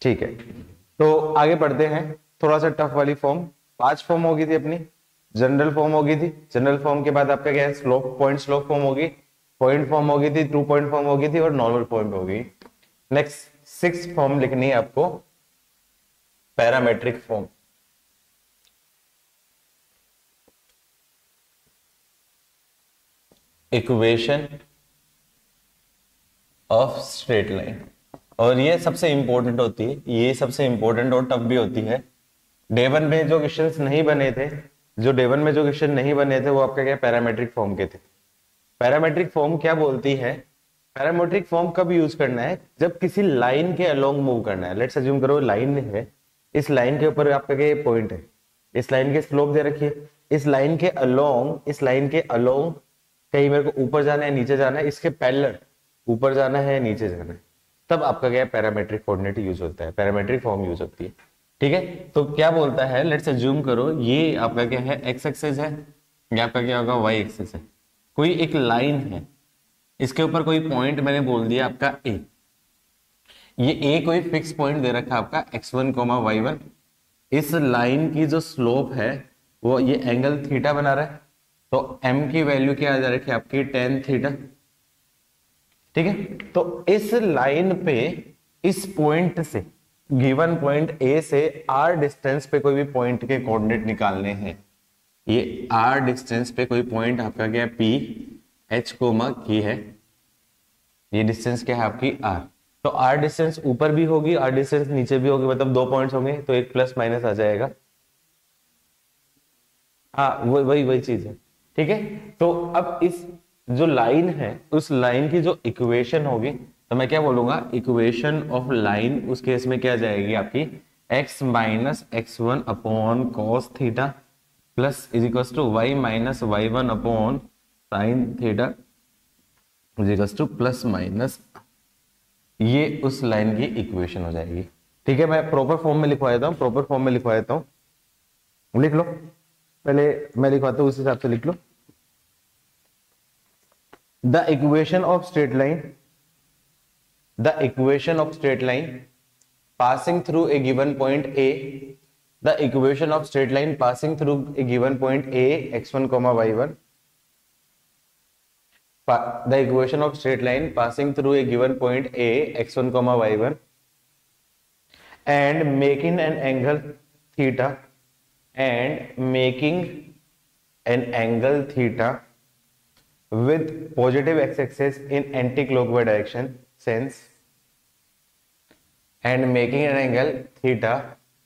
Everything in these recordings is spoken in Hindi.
ठीक है, तो आगे बढ़ते हैं। थोड़ा सा टफ वाली फॉर्म, 5 फॉर्म होगी थी अपनी। जनरल फॉर्म होगी थी, जनरल फॉर्म के बाद आपका क्या है, स्लोप पॉइंट स्लोप फॉर्म होगी, पॉइंट फॉर्म होगी थी, 2 पॉइंट फॉर्म होगी थी और नॉर्मल पॉइंट होगी। नेक्स्ट 6 फॉर्म लिखनी है आपको, parametric form. Equation of straight line, और ये सबसे इंपॉर्टेंट होती है, ये सबसे इंपॉर्टेंट और टफ भी होती है। डे 1 में जो क्वेश्चंस नहीं बने थे, जो डे 1 में जो क्वेश्चन नहीं बने थे वो आपका क्या पैरामेट्रिक फॉर्म के थे। पैरामेट्रिक फॉर्म क्या बोलती है, पैरामेट्रिक फॉर्म कब यूज करना है, जब किसी लाइन के अलोंग मूव करना है। लेट्स अज्यूम करो लाइन है, इस लाइन के ऊपर आपका क्या पॉइंट है, इस लाइन के स्लोप दे रखी है, इस लाइन के अलोंग कहीं मेरे को ऊपर जाना है नीचे जाना है, इसके पैरेलल ऊपर जाना है नीचे जाना है, तब आपका क्या पैरामेट्रिक कोऑर्डिनेट यूज होता है, पैरामेट्रिक फॉर्म यूज होती है। ठीक है, तो क्या बोलता है, लेट्स अज्यूम करो ये आपका क्या है एक्स एक्सिस है, ये आपका क्या होगा वाई एक्सिस है, कोई एक लाइन है, इसके ऊपर कोई पॉइंट मैंने बोल दिया आपका ए, ये ए कोई फिक्स पॉइंट दे रखा है आपका x1 y1, इस लाइन की जो स्लोप है वो ये एंगल थीटा बना रहा है, तो m की वैल्यू क्या आ जा रही है आपकी tan थीटा। ठीक है, तो इस लाइन पे इस पॉइंट से, गिवन पॉइंट ए से r डिस्टेंस पे कोई भी पॉइंट के कोऑर्डिनेट निकालने हैं, ये r डिस्टेंस पे कोई पॉइंट आपका क्या p h कोमा की है, ये डिस्टेंस क्या है आपकी r, तो r डिस्टेंस ऊपर भी होगी r डिस्टेंस नीचे भी होगी, मतलब 2 पॉइंट्स होंगे तो एक प्लस माइनस आ जाएगा। हाँ वही वही चीज है। ठीक है, तो अब इस जो लाइन है उस लाइन की जो इक्वेशन होगी, तो मैं क्या बोलूंगा, इक्वेशन ऑफ लाइन उस केस में क्या जाएगी आपकी x minus x1 upon cos theta plus is equal to y minus y1 upon sine theta is equal to plus minus, ये उस लाइन की इक्वेशन हो जाएगी। ठीक है, मैं प्रॉपर फॉर्म में लिखवा देता हूँ, प्रॉपर फॉर्म में लिखवा देता हूँ, लिख लो पहले, मैं लिखवाता हूँ उस हिसाब से लिख लो। The equation of straight line, the equation of straight line passing through a given point A, the equation of straight line passing through a given point A x1 y1, the equation of straight line passing through a given point A x1 y1 and making an angle theta, and making an angle theta with positive x-axis in anti-clockwise direction sense, and making an angle theta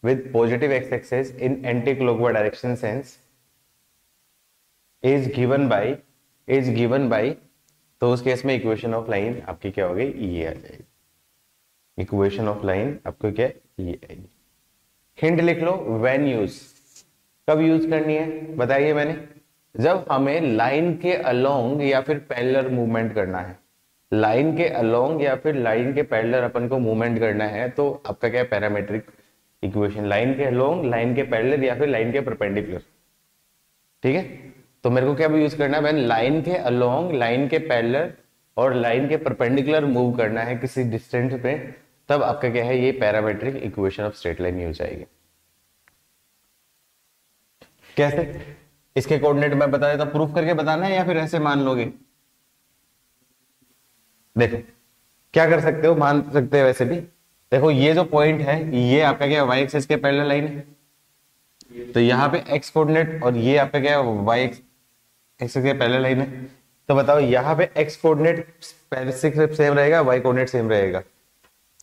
with positive x-axis in anti-clockwise direction sense is given by, तो उस केस में इक्वेशन ऑफ लाइन आपकी क्या हो गई, ये आ जाएगी, इक्वेशन ऑफ लाइन आपको क्या ये आएगी। हिंट लिख लो, व्हेन यूज, कब यूज करनी है बताइए मैंने, जब हमें लाइन के अलोंग या फिर पैरेलल मूवमेंट करना है, लाइन के अलोंग या फिर लाइन के पैरेलल अपन को मूवमेंट करना है, तो आपका क्या है पैरामेट्रिक इक्वेशन, लाइन के अलोंग, लाइन के पैरेलल या फिर लाइन के परपेंडिकुलर। ठीक है, तो मेरे को क्या यूज करना है, लाइन के अलोंग, लाइन के पैरेलल और लाइन के परपेंडिकुलर मूव करना है किसी डिस्टेंस पे, तब आपका क्या है ये parametric equation of straight line use आएगी। कैसे, इसके कोऑर्डिनेट मैं बता देता, प्रूफ करके बताना है या फिर ऐसे मान लोगे। देखो क्या कर सकते हो, मान सकते हो वैसे भी। देखो ये जो पॉइंट है ये आपका क्या वाई एक्सिस के पैरेलल लाइन है, तो यहाँ पे एक्स कोऑर्डिनेट और ये आपका क्या वाई एक्सिस के पैरेलल लाइन है, तो बताओ यहाँ पे एक्स कोऑर्डिनेट सेम रहेगा, वाई कोऑर्डिनेट सेम रहेगा,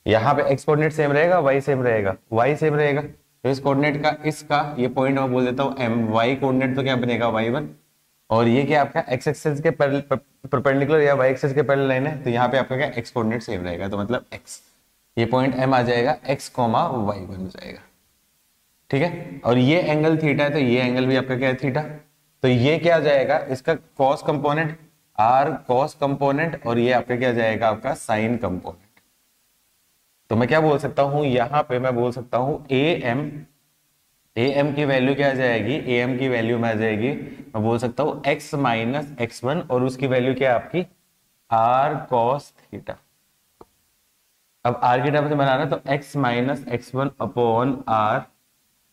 यहाँ पे एक्स कोऑर्डिनेट सेम रहेगा, वाई सेम रहेगा, वाई सेम रहेगा, तो इस कोऑर्डिनेट का इसका ये पॉइंट मैं बोल देता हूँ एम, वाई कोऑर्डिनेट तो क्या बनेगा y1, और ये क्या आपका x एक्सिस के परपेंडिकुलर या y एक्सिस के पैरेलल लाइन है, तो यहाँ पे आपका क्या x कोऑर्डिनेट सेम रहेगा, तो मतलब x, ये पॉइंट m आ जाएगा x y1 हो जाएगा। ठीक है, और ये एंगल थीटा है, तो ये एंगल भी आपका क्या है थीटा, तो ये क्या आ जाएगा इसका cos component r cos component, और ये आपका क्या जाएगा आपका साइन कंपोनेंट। तो मैं क्या बोल सकता हूं, यहां पे मैं बोल सकता हूं am की वैल्यू क्या आ जाएगी, am की वैल्यू में आ जाएगी, मैं बोल सकता हूं x माइनस x1, और उसकी वैल्यू क्या है आपकी r cos थीटा, अब आर की टर्म से बनाना तो x minus x one upon R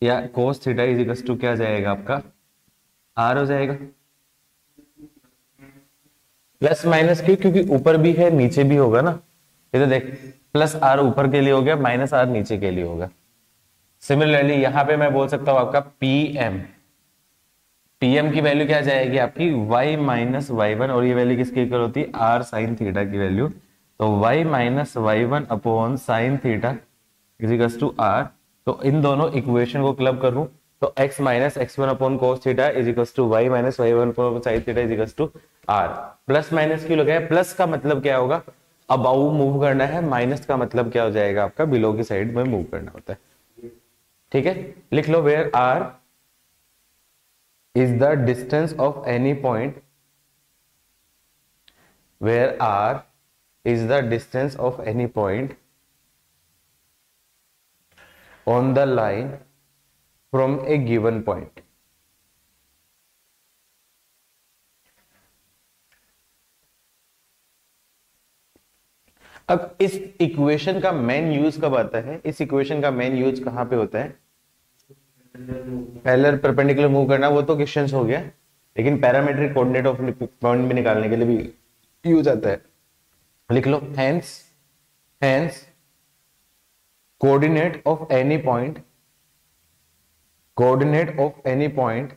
या cos theta is equal to क्या आ जाएगा आपका आर हो जाएगा। प्लस माइनस क्यों, क्योंकि ऊपर भी है नीचे भी होगा ना। ये तो देख प्लस आर ऊपर के लिए हो गया, माइनस आर नीचे के लिए होगा। सिमिलरली यहां पे मैं बोल सकता हूं आपका पीएम, पीएम की वैल्यू क्या जाएगी आपकी y माइनस वाई वन, और ये वैल्यू किसकी इक्वल होती है आर साइन थीटा की वैल्यू। तो y minus y one upon sine theta is equal to r. तो इन दोनों इक्वेशन को क्लब करूं तो x minus x one upon cos theta is equal to y minus y one upon sine theta is equal to r. Plus minus क्यों लगाया, प्लस का मतलब क्या होगा अबाउ मूव करना है, माइनस का मतलब क्या हो जाएगा आपका बिलो की साइड में मूव करना होता है। ठीक है, लिख लो where R is the distance of any point, where r is the distance of any point on the line from a given point। अब इस इक्वेशन का मेन यूज कब आता है, इस इक्वेशन का मेन यूज कहां पे होता है, पैरेलल परपेंडिकुलर मूव करना वो तो क्वेश्चन हो गया, लेकिन पैरामीट्रिक कोऑर्डिनेट ऑफ पॉइंट भी निकालने के लिए भी यूज आता है। लिख लो hence, hence coordinate of any point, coordinate of any point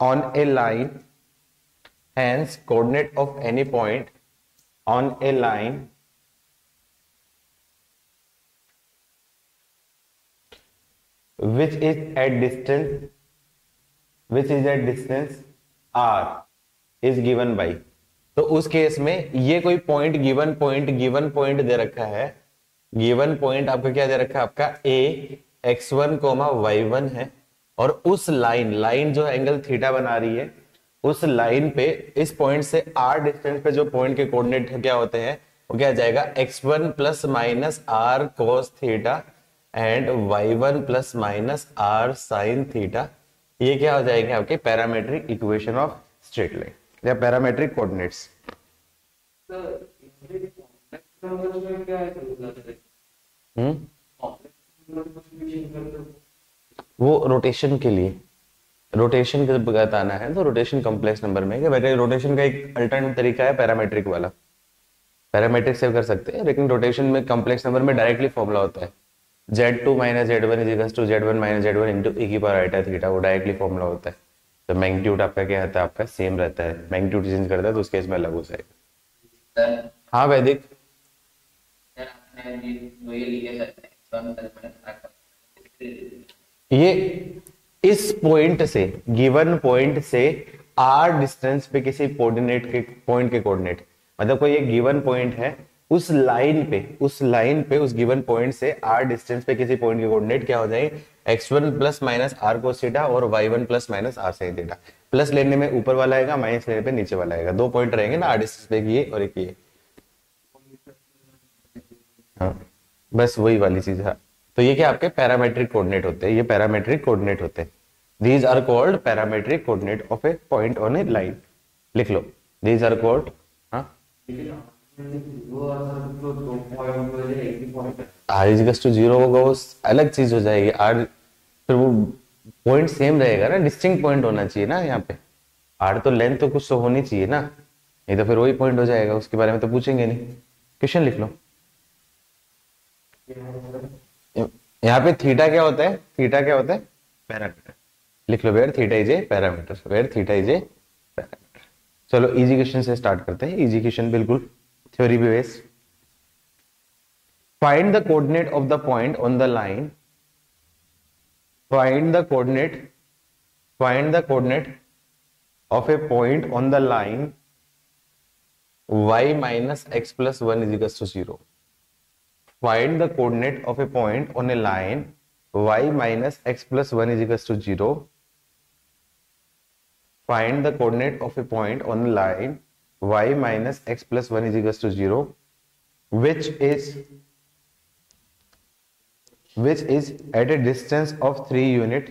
on a line, hence coordinate of any point on a line which is at distance, which is at distance r is given by। तो उस केस में ये कोई पॉइंट गिवन पॉइंट दे रखा है, गिवन पॉइंट आपका क्या दे रखा है आपका a x1 कोमा y1 है, और उस लाइन जो एंगल थीटा बना रही है उस लाइन पे इस पॉइंट से r डिस्टेंस पे जो पॉइंट के कोऑर्डिनेट क्या होते हैं वो क्या आ जाएगा x1 plus minus r cos theta and y1 plus minus r sine theta. ये क्या हो जाएंगे आपके parametric equation of straight line या पैरामेट्रिक कोऑर्डिनेट्स। वो रोटेशन के लिए, रोटेशन के बताना है तो रोटेशन कॉम्प्लेक्स नंबर में, वैसे रोटेशन का एक अल्टरनेट तरीका है पैरामेट्रिक वाला, पैरामेट्रिक से कर सकते हैं, लेकिन रोटेशन में कॉम्प्लेक्स नंबर में डायरेक्टली फॉर्मूला होता है z2 minus z1 is equal to z1 minus z1 into e की पावर आइटा थीटा, वो डायरेक्टली फॉर्मूला होता है। तो मैग्नीट्यूड आपका क्या रहता है आपका सेम रहता है, मैग्नीट्यूड चेंज करता है तो उस केस में अलग हो जाएगा। हाँ वैदिक ये इस पॉइंट से गिवन पॉइंट से r डिस्टेंस पे किसी कोऑर्डिनेट के पॉइंट के कोऑर्डिनेट, मतलब कोई एक गिवन पॉइंट है उस लाइन पे उस गिवन पॉइंट से r डिस्टेंस पे किसी पॉइंट के कोऑर्डिनेट क्या हो जाएंगे x1 plus minus r cos theta और y1 plus minus r sine theta. Plus लेने में ऊपर वाला आएगा, माइनस लेने पे नीचे वाला आएगा, दो पॉइंट रहेंगे ना r डिस्टेंस पे, ये और एक ये। हाँ बस वही वाली चीज है। तो ये क्या आपके पैरामेट्रिक कोऑर्डिनेट होते हैं, ये पैरामेट्रिक कोऑर्डिनेट होते हैं। These are called parametric coordinate of a point on a line. लिख लो दीज आर कॉल्ड, हाँ आर इज इक्वल टू 0 होगा वो अलग चीज हो जाएगी, आर फिर वो पॉइंट सेम रहेगा ना, डिस्टिंक्ट पॉइंट होना चाहिए ना यहाँ पे, आर तो लेंथ तो कुछ तो होनी चाहिए ना, नहीं तो फिर वही पॉइंट हो जाएगा, उसके बारे में तो पूछेंगे नहीं। क्वेश्चन लिख लो, यहाँ पे थीटा क्या होता है, थीटा क्या होता है पैरामीटर। लिख लो where theta is a parameter, where theta is a parameter. चलो इजी क्वेश्चन से स्टार्ट करते हैं, इजी क्वेश्चन बिल्कुल theory based. Find the coordinate of the point on the line, find the coordinate of a point on the line y minus x plus 1 is equals to 0. Find the coordinate of a point on a line y minus x plus 1 is equals to 0. Find the coordinate of a point on a line y minus x plus 1 is equals to 0, which is at a distance of 3 unit,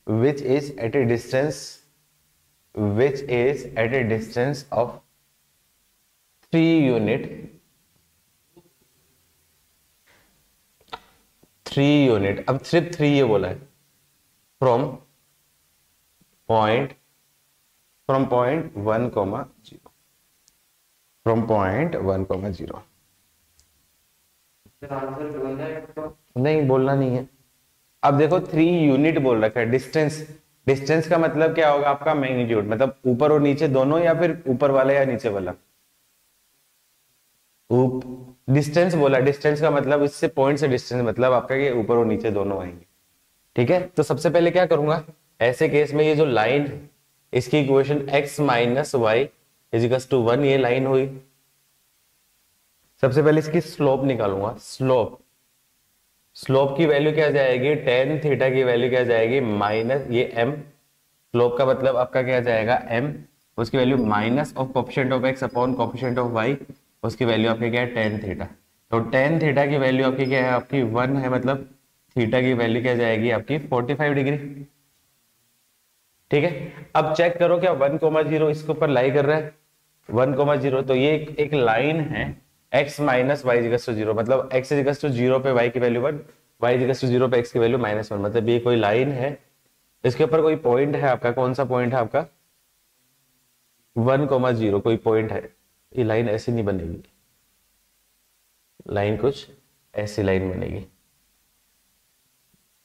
which is at a distance of 3 unit 3 unit, अब सिर्फ 3 ये बोला है, फ्रॉम पॉइंट 1, 0, फ्रॉम पॉइंट 1, 0। नहीं बोलना नहीं है। अब देखो 3 यूनिट बोल रखा है, डिस्टेंस, डिस्टेंस का मतलब क्या होगा आपका, मैग्नीट्यूड, मतलब ऊपर और नीचे दोनों या फिर ऊपर वाला या नीचे वाला। डिस्टेंस बोला, डिस्टेंस का मतलब इससे पॉइंट से डिस्टेंस मतलब आपका ये ऊपर और नीचे दोनों आएंगे। ठीक है, तो सबसे पहले क्या करूंगा, ऐसे केस में ये जो लाइन है इसकी equation x minus y equals to 1, ये लाइन हुई। सबसे पहले इसकी स्लोप निकालूंगा, स्लोप की वैल्यू क्या जाएगी, टेन थीटा की वैल्यू क्या जाएगी माइनस ये m, स्लोप का मतलब आपका क्या जाएगा m, उसकी value minus of coefficient of x upon coefficient of y, उसकी वैल्यू आपकी क्या है टेन थीटा। तो टेन थीटा की वैल्यू आपकी क्या है, आपकी 1 है, मतलब थीटा की वैल्यू क्या जाएगी आपकी 45 डिग्री। ठीक है, अब चेक करो क्या 1,0 इसके ऊपर लाई कर रहा है, 1,0, तो ये एक लाइन है x minus y equals to 0, मतलब x इक्वल्स टू 0 पे y की वैल्यू 1, y इक्वल्स टू 0 पे x की वैल्यू -1, मतलब ये कोई लाइन है, इसके ऊपर कोई पॉइंट है आपका, कौन सा पॉइंट है आपका 1,0 कोई पॉइंट है। ये लाइन ऐसी नहीं बनेगी, लाइन कुछ ऐसी लाइन बनेगी,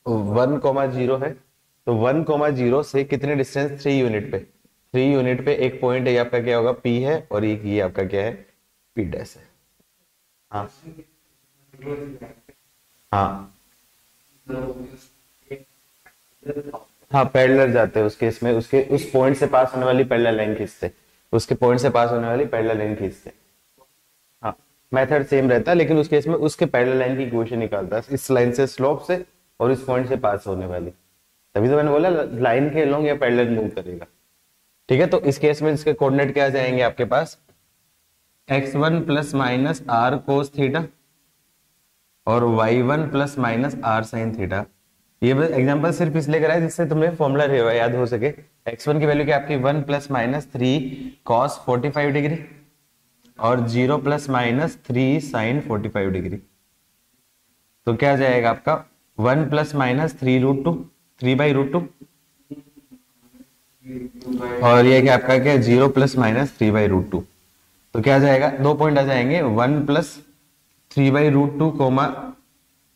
1,0 है, तो 1,0 से कितने डिस्टेंस, 3 यूनिट पे, 3 यूनिट पे एक पॉइंट है, आपका क्या होगा P है, और एक ये आपका क्या है P डैश है। हाँ हाँ हाँ, पैरेलल जाते हैं उस केस में, उसके उस पॉइंट से पास होने वाली पैरेलल लाइन खींचते, उसके पॉइंट से पास होने वाली पैरेलल लाइन खींचते। हाँ, मेथड सेम रहता है, लेकिन उस केस में उसके पैरेलल लाइन की इक्वेशन निकालता है, इस लाइन से स्लोप से और इस पॉइंट से पास होने वाली, तभी तो मैंने बोला लाइन के लॉन्ग या पैरेलल मूव करेगा। ठीक है, तो इस केस में इसके कोऑर्डिनेट क्या जाएंगे आपके पास, x1 plus minus r cos theta और y1 plus minus r sine theta. ये बस एग्जांपल सिर्फ इसलिए कराया जिससे तुम्हें फॉर्मूला याद हो सके। x1 की वैल्यू क्या आपकी 1 प्लस माइनस 3 कॉस 45 डिग्री और 0 प्लस माइनस 3 साइन 45 डिग्री। तो क्या जाएगा आपका 1 प्लस माइनस 3√2, 3/√2, और ये क्या आपका क्या 0 प्लस माइनस 3/√2। तो क्या जाएगा, दो पॉइंट आ जाएंगे, 1 प्लस 3/√2 कोमा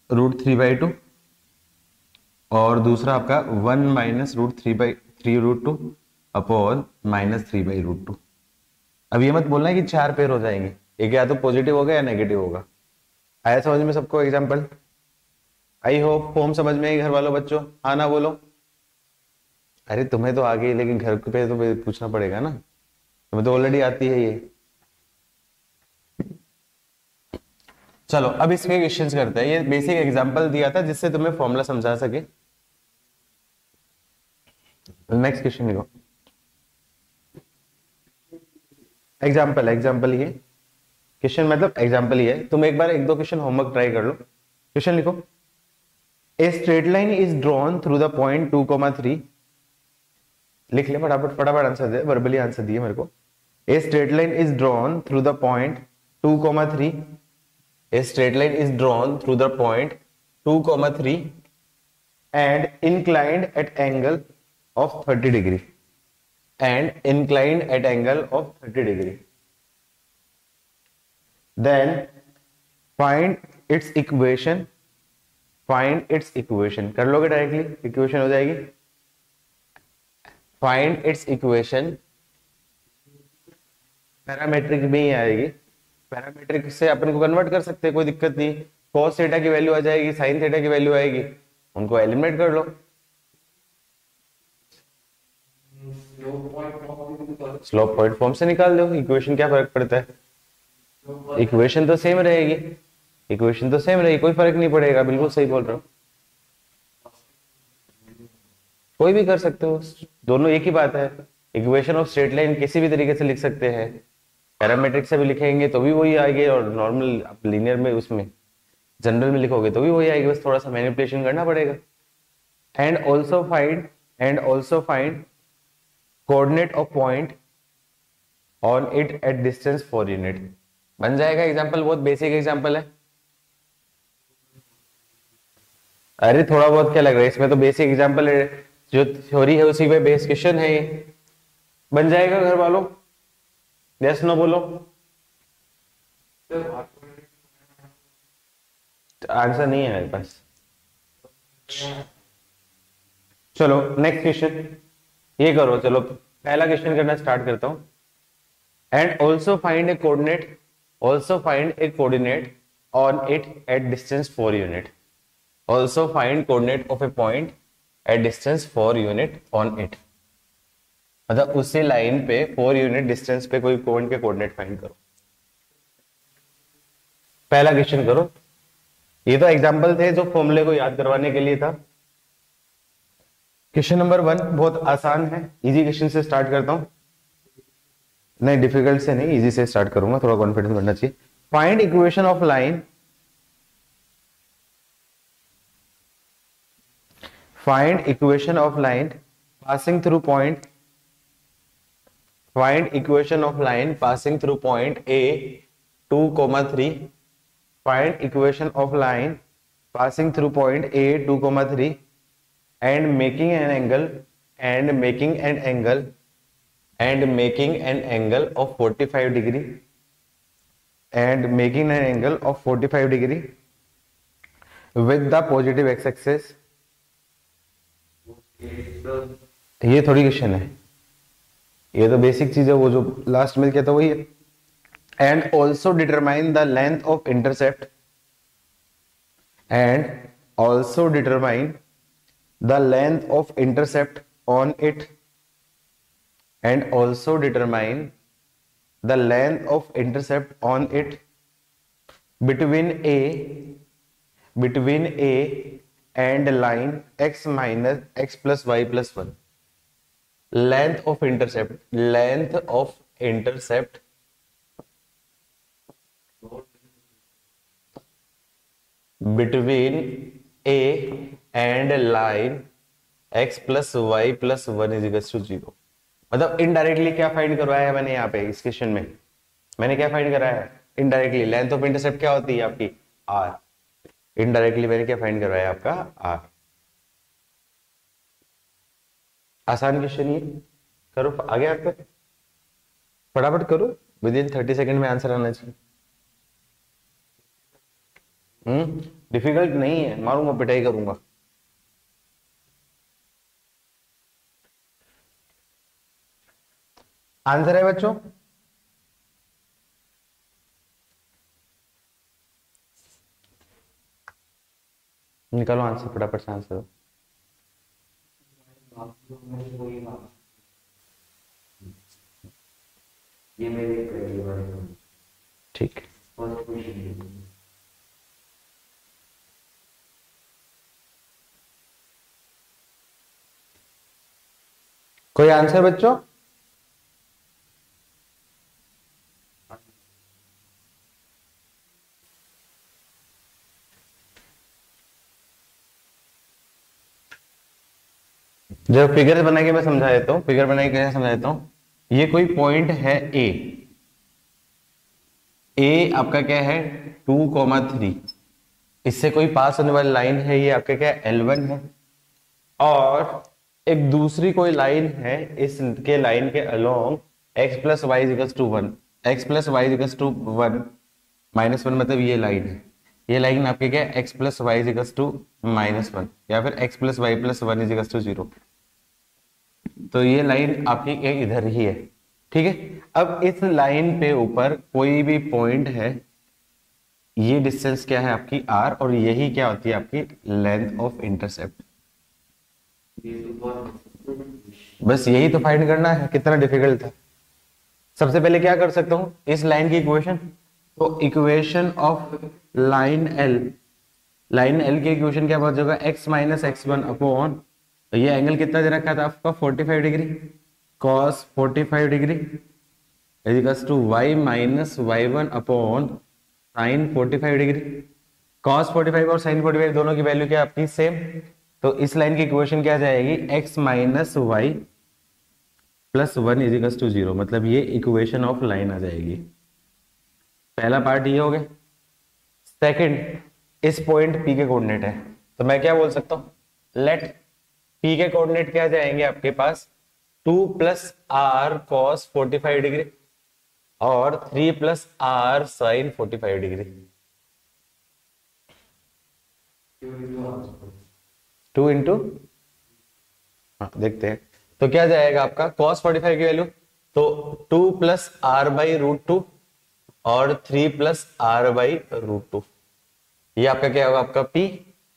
√3/2, और दूसरा आपका 1 माइनस √3/√2 अपॉन -3/√2। अब ये मत बोलना है कि 4 पेयर हो जाएंगे, एक या तो पॉजिटिव होगा या नेगेटिव होगा। आया समझ में सबको एग्जांपल? आई होप फॉर्म समझ में आई घर वालों बच्चों, हाँ ना बोलो। अरे तुम्हें तो आ गई, लेकिन घर पे तो पूछना पड़ेगा ना, तुम्हें तो ऑलरेडी आती है ये। चलो अब इसके क्वेश्चंस करते हैं, ये बेसिक एग्जांपल दिया था जिससे तुम्हें फॉर्मूला समझा सके। नेक्स्ट क्वेश्चन लिखो, एग्जांपल ये क्वेश्चन मतलब एग्जांपल ही है, तुम एक बार एक दो क्वेश्चन होमवर्क ट्राई कर लो। क्वेश्चन लिखो, a straight line is drawn through the point 2,3, लिख ले फटाफट फटाफट आंसर दे, वर्बली आंसर दिए मेरे को। A straight line is drawn through the point 2,3, a straight line is drawn through the point 2,3 and inclined at angle of 30 degree and inclined at angle of 30 degree, then find its equation, find its equation कर लोगे डायरेक्टली, इक्वेशन हो जाएगी, find its equation पैरामेट्रिक में ही आएगी, पैरामेट्रिक से अपन को कन्वर्ट कर सकते हैं, कोई दिक्कत नहीं, cos थीटा की वैल्यू आ जाएगी, sin थीटा की वैल्यू आएगी, उनको एलिमिनेट कर लो। स्लोप पॉइंट फॉर्म से निकाल दो, इक्वेशन क्या फर्क पड़ता है, इक्वेशन तो सेम रहेगी, इक्वेशन तो सेम रहेगी, कोई फर्क नहीं पड़ेगा, बिल्कुल सही बोल रहा हूँ। कोई भी कर सकते हो, दोनों एक ही बात है। इक्वेशन ऑफ स्ट्रेट लाइन किसी भी तरीके से लिख सकते हैं, पैरामेट्रिक से भी लिखेंगे तो भी वही आएगी, और नॉर्मल आप लीनियर में उसमें जनरल में लिखोगे तो भी वही आएगी, बस थोड़ा सा मैनिपुलेशन करना पड़ेगा। And also find coordinate of point on it at distance 4 unit, बन जाएगा एग्जांपल, बहुत बेसिक एग्जांपल है। अरे थोड़ा बहुत क्या लग रहा है, इसमें तो बेसिक एग्जांपल है, जो थ्योरी है उसी पे बेस क्वेश्चन है ये। बन जाएगा घर वालों? यस नो बोलो। आंसर नहीं है मेरे पास। चलो नेक्स्ट क्वेश्चन ये करो। चलो पहला क्वेश्चन करना स्टार्ट करता हूं। And also find A coordinate, also find A coordinate on it at distance 4 unit. Also find coordinate of a point at distance 4 unit on it. मतलब उसी लाइन पे 4 यूनिट डिस्टेंस पे कोई पॉइंट के कोऑर्डिनेट फाइंड करो। पहला क्वेश्चन करो। ये तो एग्जांपल थे जो फॉर्मूले को याद करवाने के लिए था। क्वेश्चन नंबर 1 बहुत आसान है, इजी क्वेश्चन से स्टार्ट करता हूं। नहीं डिफिकल्ट से नहीं, इजी से स्टार्ट करूंगा, थोड़ा कॉन्फिडेंस बढ़ना चाहिए। Find equation of line, find equation of line passing through point, find equation of line passing through point A 2,3, find equation of line passing through point A 2,3 and making an angle, and making an angle, and making an angle of 45 degree, and making an angle of 45 degree with the positive x-axis। ये थोड़ी क्वेश्चन है, ये तो बेसिक चीज है, वो जो लास्ट में कहता वही है। And also determine the length of intercept, and also determine the length of intercept on it, and also determine the length of intercept on it between a and line x minus x plus y plus 1। length of intercept, length of intercept between a and line x plus y plus 1 is equal to 0। मतलब इनडायरेक्टली क्या फाइंड करवाया है मैंने यहाँ पे इस क्वेश्चन में, मैंने क्या फाइंड कराया है इनडायरेक्टली? लेंथ ऑफ इंटरसेप्ट क्या होती है आपकी? r। इनडायरेक्टली मैंने क्या फाइंड करवाया आपका? r। आसान क्वेश्चन ये करो, आगे आपको फटाफट करो, विद इन 30 सेकंड में आंसर आना चाहिए। डिफिकल्ट नहीं है, मारूंगा पिटाई करूंगा। आंसर है बच्चों? निकालो आंसर, फटाफट से आंसर दो। ये मेरे ठीक। कोई आंसर बच्चों? जब फिगर बना के मैं समझा देता हूँ, फिगर बना के कैसे समझा देता हूँ। ये कोई पॉइंट है ए, ए आपका क्या है 2,3, इससे कोई पास होने वाली लाइन है, ये आपका क्या है L1 है। और एक दूसरी कोई लाइन है, इसके लाइन के along x plus y equals to 1, x plus y equals to 1 -1, मतलब ये लाइन है। ये लाइन आपके क्या है x plus y equals to -1, या फिर x plus y plus 1 equals to 0। तो ये लाइन आपकी इधर ही है, ठीक है। अब इस लाइन पे ऊपर कोई भी पॉइंट है, ये डिस्टेंस क्या है आपकी r, और यही क्या होती है आपकी लेंथ ऑफ इंटरसेप्ट। बस यही तो फाइंड करना है, कितना डिफिकल्ट था। सबसे पहले क्या कर सकता हूं, इस लाइन की इक्वेशन, तो equation of line L, line L की इक्वेशन क्या बहुत जाएगा x माइनस x1 अपॉन, तो ये एंगल कितना दे रखा था आपका 45 degree, cos 45 degree is equals to y minus y1 upon sin 45 degree. cos 45 और sin 45 दोनों की वैल्यू क्या आपकी सेम, तो इस लाइन की इक्वेशन क्या जाएगी x minus y plus 1 is equals to 0, मतलब ये इक्वेशन ऑफ लाइन आ जाएगी। पहला पार्ट ये हो गया। सेकंड, इस पॉइंट P के कोऑर्डिनेट है, तो मैं क्या बोल सकता हूँ, लेट पी के कोऑर्डिनेट क्या जाएंगे आपके पास, 2 प्लस आर कॉस 45 डिग्री और 3 plus r sine 45 degree. 2 into, हाँ देखते हैं, तो क्या जाएगा आपका cos 45 की वैल्यू, तो 2 plus r by root two और 3 plus r by root two, ये आपका क्या होगा, आपका P।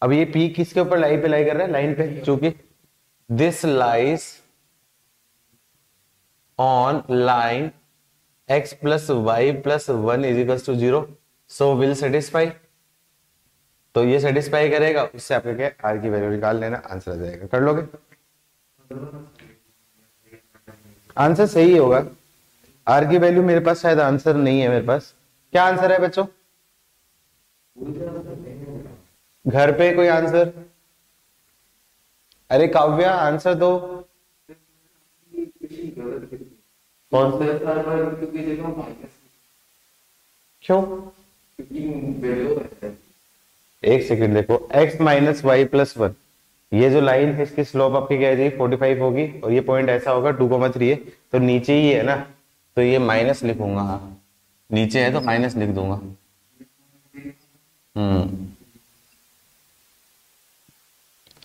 अब ये P किसके ऊपर लाई पे लाई कर रहा है, लाइन पे, चूंकि this lies on line x plus y plus 1 is equal to 0, so will satisfy. तो ये सेटिस्फाई करेगा, उससे आपके क्या आर की वैल्यू निकाल लेना, आंसर आ जाएगा। कर लोगे, आंसर सही होगा। आर की वैल्यू मेरे पास शायद आंसर नहीं है, मेरे पास क्या आंसर है बच्चों, घर पे कोई आंसर, अरे काव्या आंसर दो। कौन से, क्यों, एक सेकंड देखो, x माइनस वाई प्लस 1, ये जो लाइन है इसकी स्लोप आपकी क्या है 45 होगी, और ये पॉइंट ऐसा होगा 2,3 है, तो नीचे ही है ना, तो ये माइनस लिखूंगा, हाँ नीचे है तो माइनस लिख दूंगा।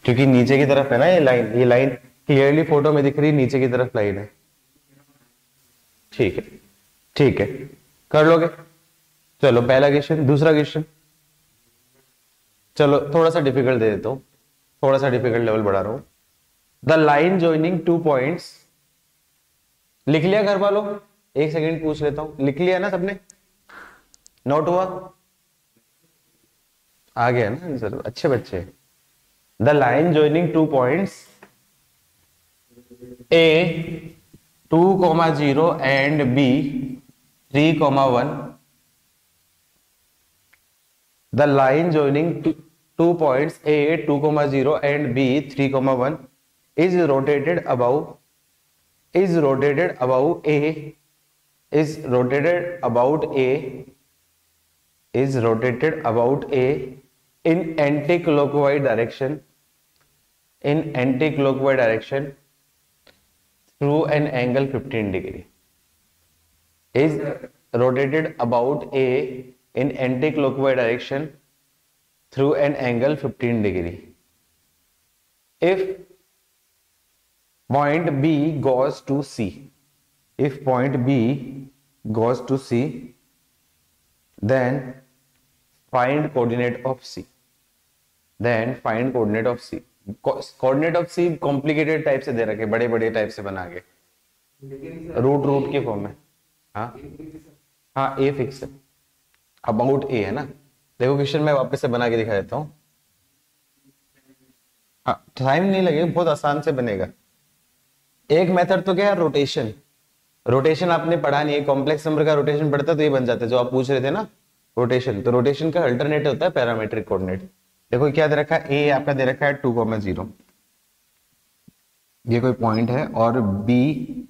क्योंकि नीचे की तरफ है ना ये लाइन क्लियरली फोटो में दिख रही है, नीचे की तरफ लाइन है। ठीक है, ठीक है, कर लोगे। चलो पहला क्वेश्चन, दूसरा क्वेश्चन, चलो थोड़ा सा डिफिकल्ट दे देता हूं, थोड़ा सा डिफिकल्ट लेवल बढ़ा रहा हूं। द लाइन ज्वाइनिंग 2 पॉइंट्स, लिख लिया घर वालों, एक सेकंड पूछ लेता हूं, लिख लिया ना सबने, नोट हुआ, आ गया ना आंसर, अच्छे बच्चे। The line joining 2 points A 2,0 and B 3,1, the line joining two points A 2,0 and B 3,1 is rotated above A is rotated about A is rotated about A in anti-clockwise direction through an angle 15 degree, is rotated about A in anti-clockwise direction through an angle 15 degree. If point B goes to C, if point B goes to C, then find coordinate of C. Then find coordinate of C. Coordinate of C complicated type से दे रखे, बड़े बड़े टाइप से बना के, रूट के फॉर्म में। हाँ हाँ, ए फिक्स है, अबाउट ए है ना। देखो क्वेश्चन मैं वापस से बना के दिखा देता हूँ, हाँ टाइम नहीं लगेगा, बहुत आसान से बनेगा। एक मेथड तो क्या है, रोटेशन, रोटेशन आपने पढ़ा नहीं है, कॉम्प्लेक्स नंबर का रोटेशन पढ़ता तो ये बन जाता है जो आप पूछ रहे थे ना, रोटेशन। तो रोटेशन का अल्टरनेट होता है पैरामेट्रिक कोऑर्डिनेट। देखो क्या दे रखा है, ए आपका दे रखा है 2,0, ये कोई पॉइंट है, और बी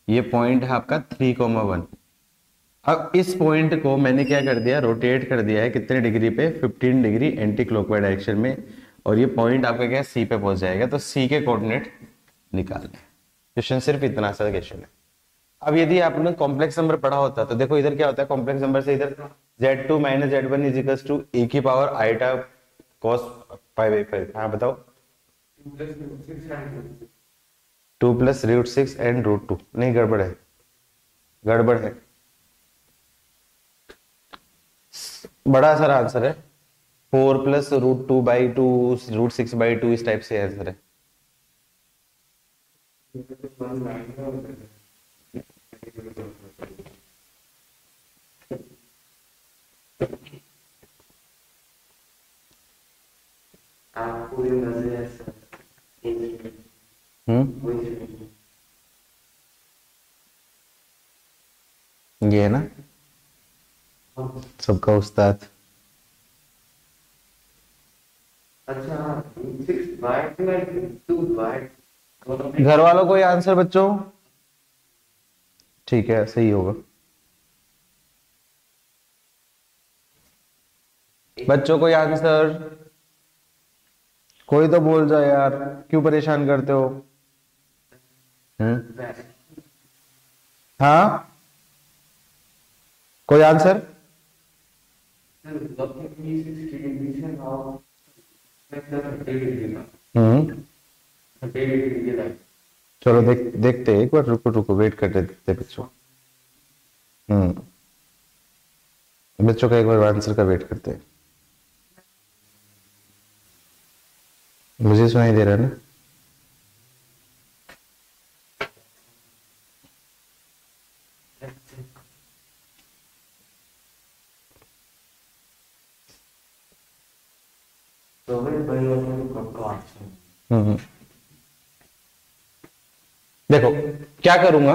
ये पॉइंट है आपका 3,1। अब इस पॉइंट को मैंने क्या कर दिया, रोटेट कर दिया है कितने डिग्री पे, 15 डिग्री एंटी क्लॉकवाइज डायरेक्शन में, और ये पॉइंट आपका क्या सी पे पहुंच जाएगा, तो सी के कोऑर्डिनेट निकाल लें। क्वेश्चन सिर्फ इतना सा क्वेश्चन है। अब यदि आपने कॉम्प्लेक्स नंबर पढ़ा होता तो देखो इधर क्या होता है, कॉम्प्लेक्स नंबर से इधर z2 minus z1 is equal to A की पावर आईटा cos 5/5। हाँ बताओ, 2 प्लस रूट 6 एंड रूट 2, नहीं गड़बड़ है, गड़बड़ है, बड़ा सारा आंसर है, 4 प्लस रूट 2/2 रूट 6/2, इस टाइप से आंसर है। ये है ना सबका उस्ताद। घर वालों को ये आंसर बच्चों, ठीक है सही होगा। बच्चों को ये आंसर, कोई तो बोल जाए यार, क्यों परेशान करते हो? हाँ, कोई आंसर? हम्म चलो देखते हैं एक बार, रुको रुको, वेट करते देखते बच्चों। बच्चों का एक बार आंसर का वेट करते हैं। मुझे सुनाई दे रहा है ना? हम्म देखो क्या करूंगा,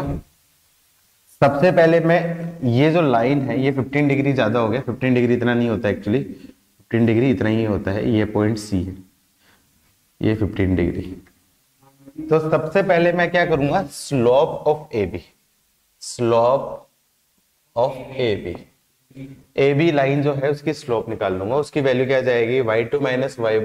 सबसे पहले मैं ये जो लाइन है ये 15 डिग्री ज्यादा हो गया, 15 डिग्री इतना नहीं होता एक्चुअली, 15 डिग्री इतना ही होता है, ये पॉइंट सी है, ये 15 डिग्री। तो सबसे पहले मैं क्या करूंगा, slope of A B, slope of A B line जो है उसकी स्लोप निकाल लूंगा। उसकी वैल्यू क्या जाएगी, y2 minus y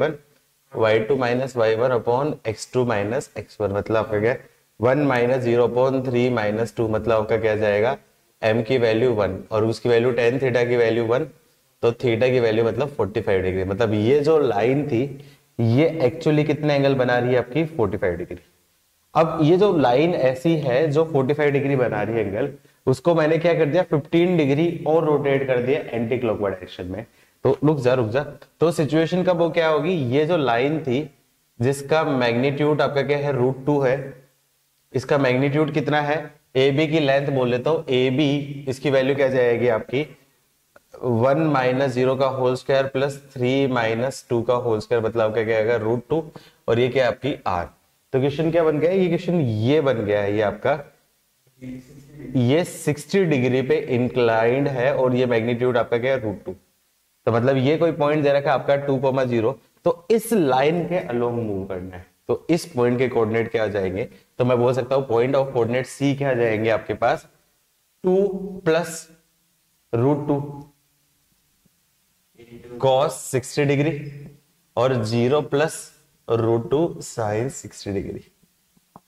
one upon x2 minus x1, मतलब आपका क्या, 1 माइनस 0/3 माइनस 2, मतलब आपका क्या जाएगा, m की वैल्यू 1 और उसकी वैल्यू tan थीटा की वैल्यू 1, तो थीटा की वैल्यू मतलब 45 डिग्री। मतलब ये जो लाइन थी ये एक्चुअली कितने एंगल बना रही है आपकी, 45 डिग्री। अब ये जो लाइन ऐसी है जो 45 डिग्री बना रही है एंगल, उसको मैंने क्या कर दिया, 15 डिग्री और रोटेट कर दिया एंटी क्लॉकवाइज डायरेक्शन में। तो रुक जा, तो सिचुएशन कब वो क्या होगी, ये जो लाइन थी जिसका मैग्नीट्यूड आपका क्या है, √2 है, इसका मैग्नीट्यूड कितना है, ए बी की लेंथ बोल लेता हूं, ए बी इसकी वैल्यू क्या जाएगी आपकी, 1 माइनस 0 का होल स्क्वायर प्लस 3 माइनस 2 का होल स्क्वायर, मतलब क्या आएगा, √2, और ये क्या आपकी आर। तो क्वेश्चन क्या बन गया है, ये क्वेश्चन ये बन गया है, ये आपका ये 60 डिग्री पे इंक्लाइंड है और ये मैग्नीट्यूड आपका क्या है, √2। तो मतलब ये कोई पॉइंट दे रखा है आपका 2,0, तो इस लाइन के अलोंग मूव करना है, तो इस पॉइंट के कोऑर्डिनेट क्या आ जाएंगे, तो मैं बोल सकता हूं पॉइंट ऑफ कोऑर्डिनेट सी क्या आ जाएंगे आपके पास, 2 प्लस √2 कॉस 60 डिग्री और 0 प्लस √2 साइन 60 डिग्री।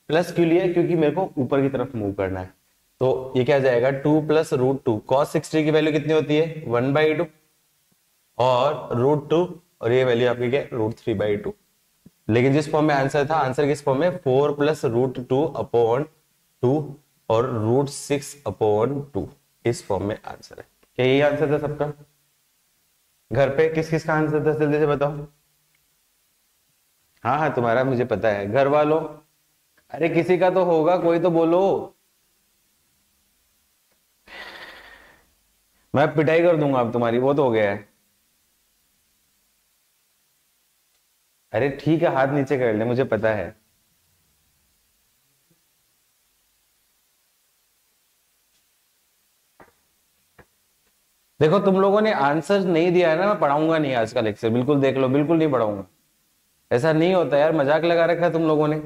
प्लस क्यों लिया, क्योंकि मेरे को ऊपर की तरफ मूव करना है। तो ये क्या जाएगा, 2 प्लस √2, कॉस 60 की वैल्यू कितनी होती है, 1/2 और √2, और ये वैल्यू आपकी क्या है, √3/2। लेकिन जिस फॉर्म में आंसर था, आंसर किस फॉर्म में, 4 प्लस √2/2 और √6/2, इस फॉर्म में आंसर है। क्या यही आंसर था सबका? घर पे किस किस का आंसर था, जल्दी से बताओ। हाँ हाँ, तुम्हारा मुझे पता है, घर वालों, अरे किसी का तो होगा, कोई तो बोलो, मैं पिटाई कर दूंगा अब तुम्हारी, वो तो हो गया है। अरे ठीक है, हाथ नीचे कर ले, मुझे पता है। देखो तुम लोगों ने आंसर नहीं दिया है ना, मैं पढ़ाऊंगा नहीं आज का लेक्चर, बिल्कुल देख लो, बिल्कुल नहीं पढ़ाऊंगा। ऐसा नहीं होता यार, मजाक लगा रखा है तुम लोगों ने।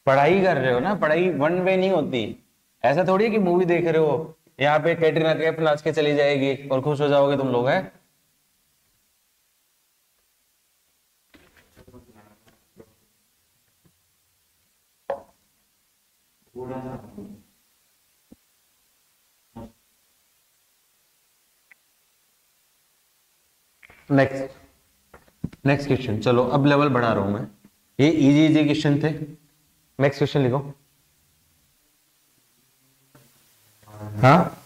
पढ़ाई कर रहे हो ना, पढ़ाई वन वे नहीं होती। ऐसा थोड़ी है कि मूवी देख रहे हो, यहाँ पे कैटरीना कैफ नाच के चली जाएगी और खुश हो जाओगे तुम लोग, हैं? नेक्स्ट क्वेश्चन, चलो अब लेवल बढ़ा रहा हूं मैं, ये इजी इजी क्वेश्चन थे। नेक्स्ट क्वेश्चन लिखो। हाँ,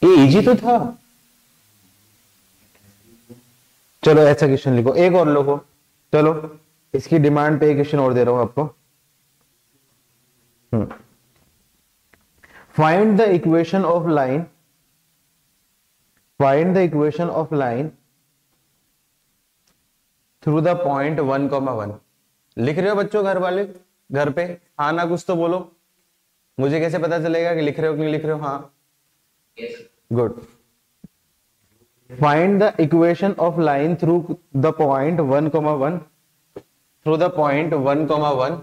ये इजी तो था। चलो ऐसा क्वेश्चन लिखो, एक और लिखो, चलो इसकी डिमांड पे एक क्वेश्चन और दे रहा हूं आपको। Find the equation of line, find the equation of line through the point 1,1। लिख रहे हो बच्चों घर वाले, घर पे? हाँ ना, कुछ तो बोलो, मुझे कैसे पता चलेगा कि लिख रहे हो कि नहीं लिख रहे हो? हाँ, good. Find the equation of line through the point 1,1, through the point 1,1,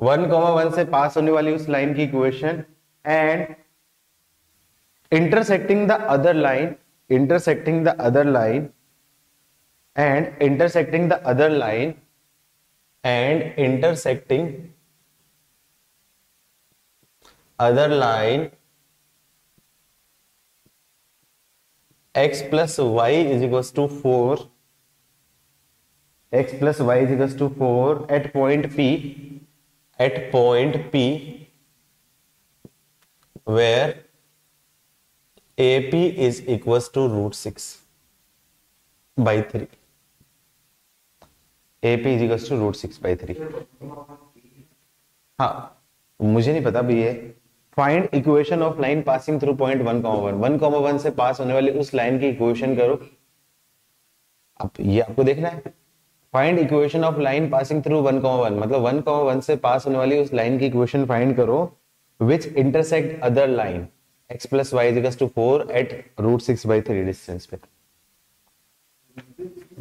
1,1 से पास होने वाली उस लाइन की equation, and intersecting the other line, intersecting the other line and intersecting the other line and intersecting other line x plus y is equals to 4, x plus y is equals to 4 at point P, at point P where AP is equals to √6/3. AP is equals to √6/3. हाँ, मुझे नहीं पता भी ये find equation of line passing through point 1,1 1,1 से पास होने वाली उस लाइन की इक्वेशन करो। अब ये आपको देखना है, find equation of line passing through 1,1 मतलब 1,1 से पास होने वाली उस लाइन की इक्वेशन फाइंड करो which intersect other line x plus y is equals to 4 at √6/3 distance पे,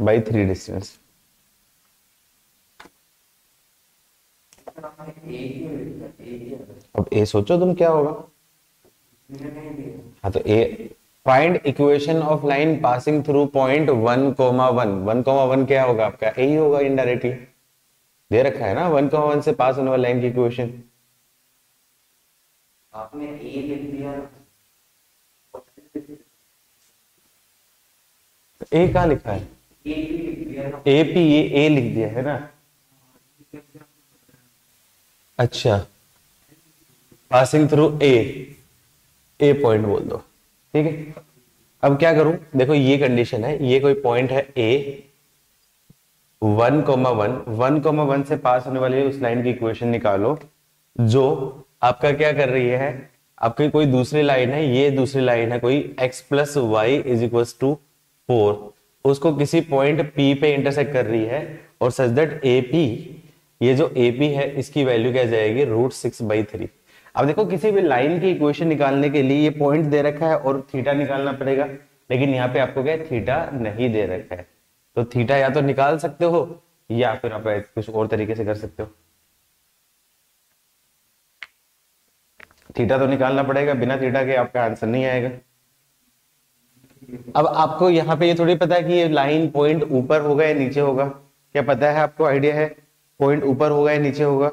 by 3 डिस्टेंस। अब ए सोचो तुम क्या होगा। हाँ तो ए find equation of line passing through point 1,1 1,1 क्या होगा आपका, ए ही होगा इनडायरेक्टली, दे रखा है ना 1,1 से पास होने वाली लाइन की इक्वेशन। आपने ए लिख दिया, ए कहाँ लिखा है, ए लिख दिया, ए पी ए लिख दिया है ना। अच्छा, पासिंग थ्रू ए पॉइंट बोल दो, ठीक है। अब क्या करूं, देखो ये कंडीशन है, ये कोई पॉइंट है ए 1,1 से पास होने वाली उस लाइन की इक्वेशन निकालो जो आपका क्या कर रही है, आपकी कोई दूसरी लाइन है, ये दूसरी लाइन है कोई x plus y is equal to 4, उसको किसी पॉइंट P पे इंटरसेक्ट कर रही है और सच दैट AP, ये जो AP है इसकी वैल्यू क्या जाएगी √6/3। अब देखो किसी भी लाइन की इक्वेशन निकालने के लिए ये पॉइंट दे रखा है और थीटा निकालना पड़ेगा, लेकिन यहाँ पे आपको क्या है थीटा नहीं दे रखा है, तो थीटा या तो निकाल सकते हो या फिर आप कुछ और तरीके से कर सकते हो। थीटा तो निकालना पड़ेगा, बिना थीटा के आपका आंसर नहीं आएगा। अब आपको यहाँ पे ये थोड़ी पता है कि ये लाइन पॉइंट ऊपर होगा या नीचे होगा, क्या पता है आपको, आइडिया है पॉइंट ऊपर होगा या नीचे होगा,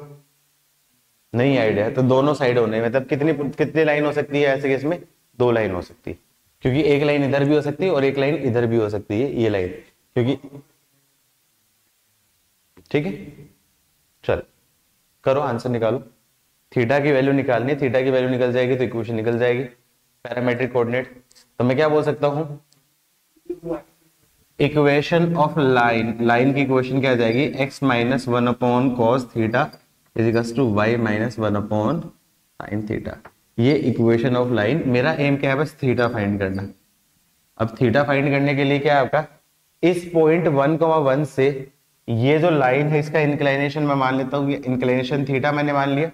नहीं आइडिया है। तो दोनों साइड होने, मतलब कितनी लाइन हो सकती है ऐसे केस में, 2 लाइन हो सकती है, क्योंकि एक लाइन इधर भी हो सकती है और एक लाइन इधर भी हो सकती है, ये लाइन, क्योंकि ठीक है। चल करो आंसर निकालो, थीटा की वैल्यू निकालनी है, थीटा की वैल्यू निकल जाएगी तो इक्वेशन निकल जाएगी, पैरामेट्रिक कोऑर्डिनेट। तो मैं क्या बोल सकता हूं, इक्वेशन ऑफ लाइन, लाइन की इक्वेशन क्या आ जाएगी x minus 1 cos theta is equals to y minus 1 sin theta. ये इक्वेशन ऑफ लाइन, मेरा एम क्या है बस थीटा फाइंड करना। अब थीटा फाइंड करने के लिए क्या है आपका, इस पॉइंट 1,1 से ये जो लाइन है इसका इंक्लिनेशन मैं मान लेता हूँ, ये इंक्लिनेशन थीटा मैंने मान लिया,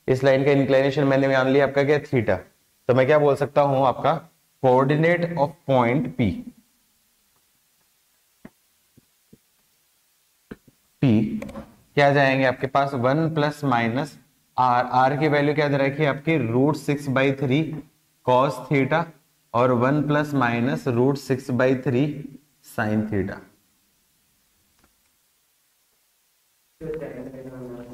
इस लाइन का इंक्लिनेशन मैंने मान लिया आपका क्या थीटा। तो मैं क्या बोल सकता हूं, आपका कोऑर्डिनेट ऑफ पॉइंट P, क्या जाएंगे आपके पास 1 प्लस माइनस r की वैल्यू क्या दे रखी है आपकी √6/3 cos थीटा और 1 प्लस माइनस √6/3 sin थीटा।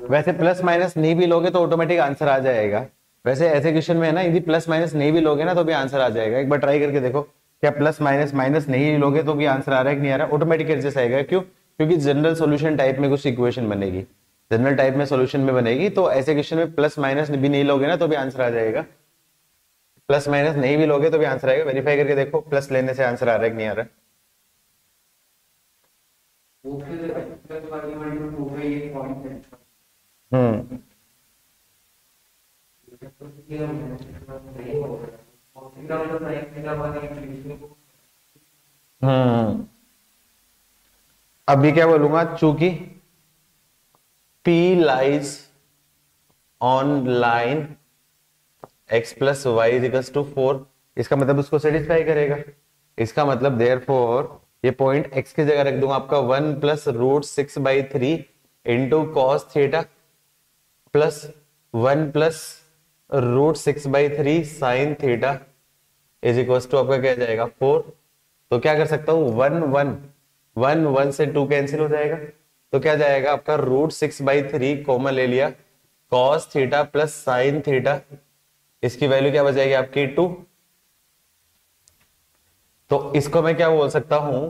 वैसे प्लस माइनस नहीं भी लोगे तो ऑटोमेटिक आंसर आ जाएगा, वैसे ऐसे क्वेश्चन में है ना, यदि प्लस माइनस नहीं भी लोगे ना तो भी आंसर आ जाएगा। एक बार ट्राई करके देखो, क्या प्लस माइनस माइनस नहीं लोगे तो भी आंसर आ रहा है कि नहीं आ रहा, ऑटोमेटिक एडजस्ट आएगा। क्यों, क्योंकि जनरल सॉल्यूशन टाइप में कुछ इक्वेशन बनेगी, जनरल टाइप में सॉल्यूशन में बनेगी, तो ऐसे क्वेश्चन में प्लस माइनस भी नहीं लोगे ना तो भी आंसर आ जाएगा, प्लस माइनस नहीं भी लोगे तो भी आंसर आएगा। वेरीफाई करके देखो प्लस लेने से आंसर आ रहा है कि नहीं आ रहा। अभी क्या बोलूंगा, चूंकि P lies on line x plus y is equals to 4, इसका मतलब उसको सेटिस्फाई करेगा। इसका मतलब देयरफॉर ये पॉइंट x की जगह रख दूंगा आपका 1 plus √6/3 into cos theta plus 1 plus √6/3 sine theta is equal to आपका क्या जाएगा 4। तो क्या कर सकता हूँ 1 1 1 1 से 2 कैंसिल हो जाएगा, तो क्या जाएगा आपका √6/3 कॉमन ले लिया, cos theta plus sin theta, इसकी वैल्यू क्या बच जाएगी आपकी 2। तो इसको मैं क्या बोल सकता हूं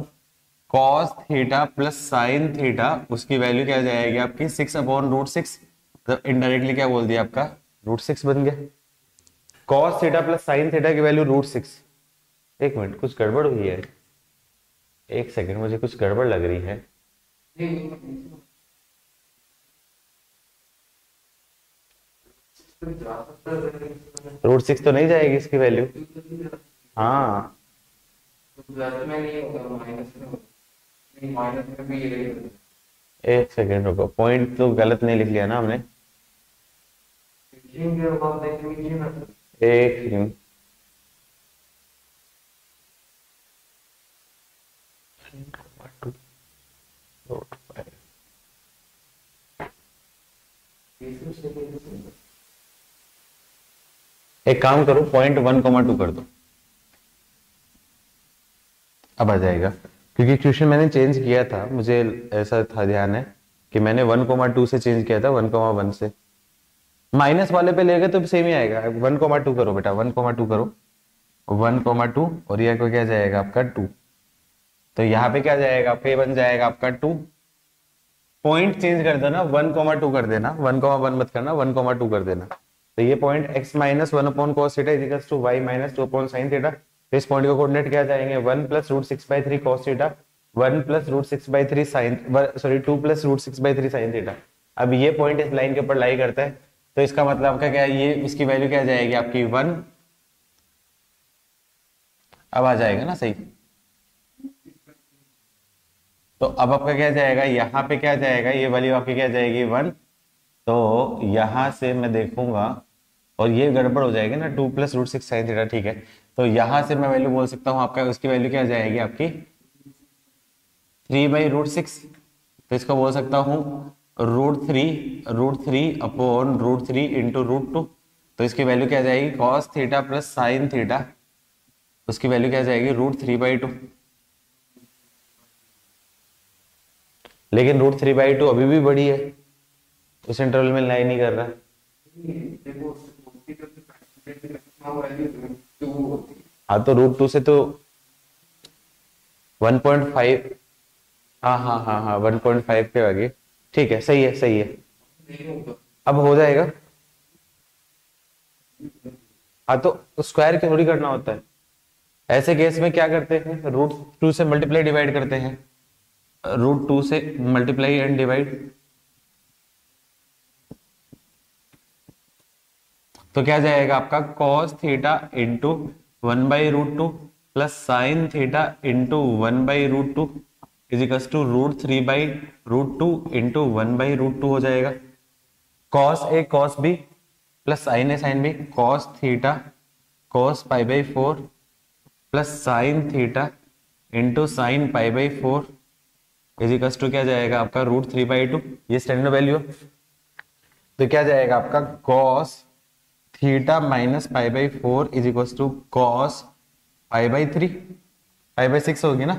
cos theta plus sin theta, उसकी वैल्यू क्या जाएगी आपकी 6/√6, मतलब इनडायरेक्टली क्या बोल दिया आपका √6 बन गया। cos theta plus sin theta की वैल्यू √6। एक मिनट, कुछ गड़बड़ हुई है, एक सेकंड, मुझे कुछ गड़बड़ लग रही है। √6 तो नहीं जाएगी इसकी वैल्यू। हाँ एक सेकंड रुको, पॉइंट तो गलत नहीं लिख लिया ना हमने। एक सेकंड, एक काम करो, 0.1,2 कर दो, अब आ जाएगा। क्योंकि क्वेश्चन मैंने चेंज किया था, मुझे ऐसा था ध्यान है कि मैंने 1,2 से चेंज किया था 1,1 से। माइनस वाले पे ले गए तो सेम ही आएगा। 1,2 करो बेटा, 1,2 करो, 1,2 और ये को क्या जाएगा आपका 2। तो यहाँ पे क्या जाएगा आपका, ये बन जाएगा आपका 2। पॉइंट चेंज कर देना, 1,2 कर देना, 1,1 मत करना, 1,2 कर देना। तो ये point x minus 1/cos theta is to y minus 2/sin theta. तो इस पॉइंट के कोऑर्डिनेट क्या जाएंगे 1 plus √6/3 cos theta, 1 plus √6/3 sin, sorry 2 plus √6/3 sin theta. अब ये पॉइंट इस लाइन के ऊपर लाई करता है, तो इसका मतलब आपका क्या है, ये इसकी वैल्यू क्या जाएगी आपकी 1। अब आ जाएगा ना सही। तो अब आपका क्या जाएगा, यहाँ पे क्या जाएगा, ये वैल्यू आपकी क्या जाएगी 1। तो यहां से मैं देखूंगा और ये गड़बड़ हो जाएगी ना, 2 प्लस √6 sin थीटा, ठीक है। तो यहां से मैं वैल्यू बोल सकता हूँ आपका, उसकी वैल्यू क्या जाएगी आपकी 3/√6। तो इसको बोल सकता हूँ √3 इंटू √2। तो इसकी वैल्यू क्या जाएगी cos theta plus sin theta, उसकी वैल्यू क्या जाएगी √3/2। लेकिन √3/2 अभी भी बड़ी है, उस इंटरवल में लाई नहीं कर रहा। हाँ तो √2 से तो 1.5, हाँ हाँ हाँ हाँ 1.5 पे आगे, ठीक है, सही है सही है, अब हो जाएगा। हाँ तो स्क्वायर की थोड़ी करना होता है, ऐसे केस में क्या करते हैं √2 से मल्टीप्लाई डिवाइड करते हैं, √2 से मल्टीप्लाई एंड डिवाइड। तो क्या जाएगा आपका cos theta into 1/√2 plus sine theta into 1/√2 equals to √3/√2 into 1/√2 हो जाएगा। cos A cos B plus sine A sine B, cos theta cos π/4 plus sine theta into sine π/4 equals to क्या जाएगा आपका √3/2, ये स्टैंडर्ड वैल्यू। तो क्या जाएगा आपका cos theta minus π/4 is equal to cos π/3, π/6 होगी ना।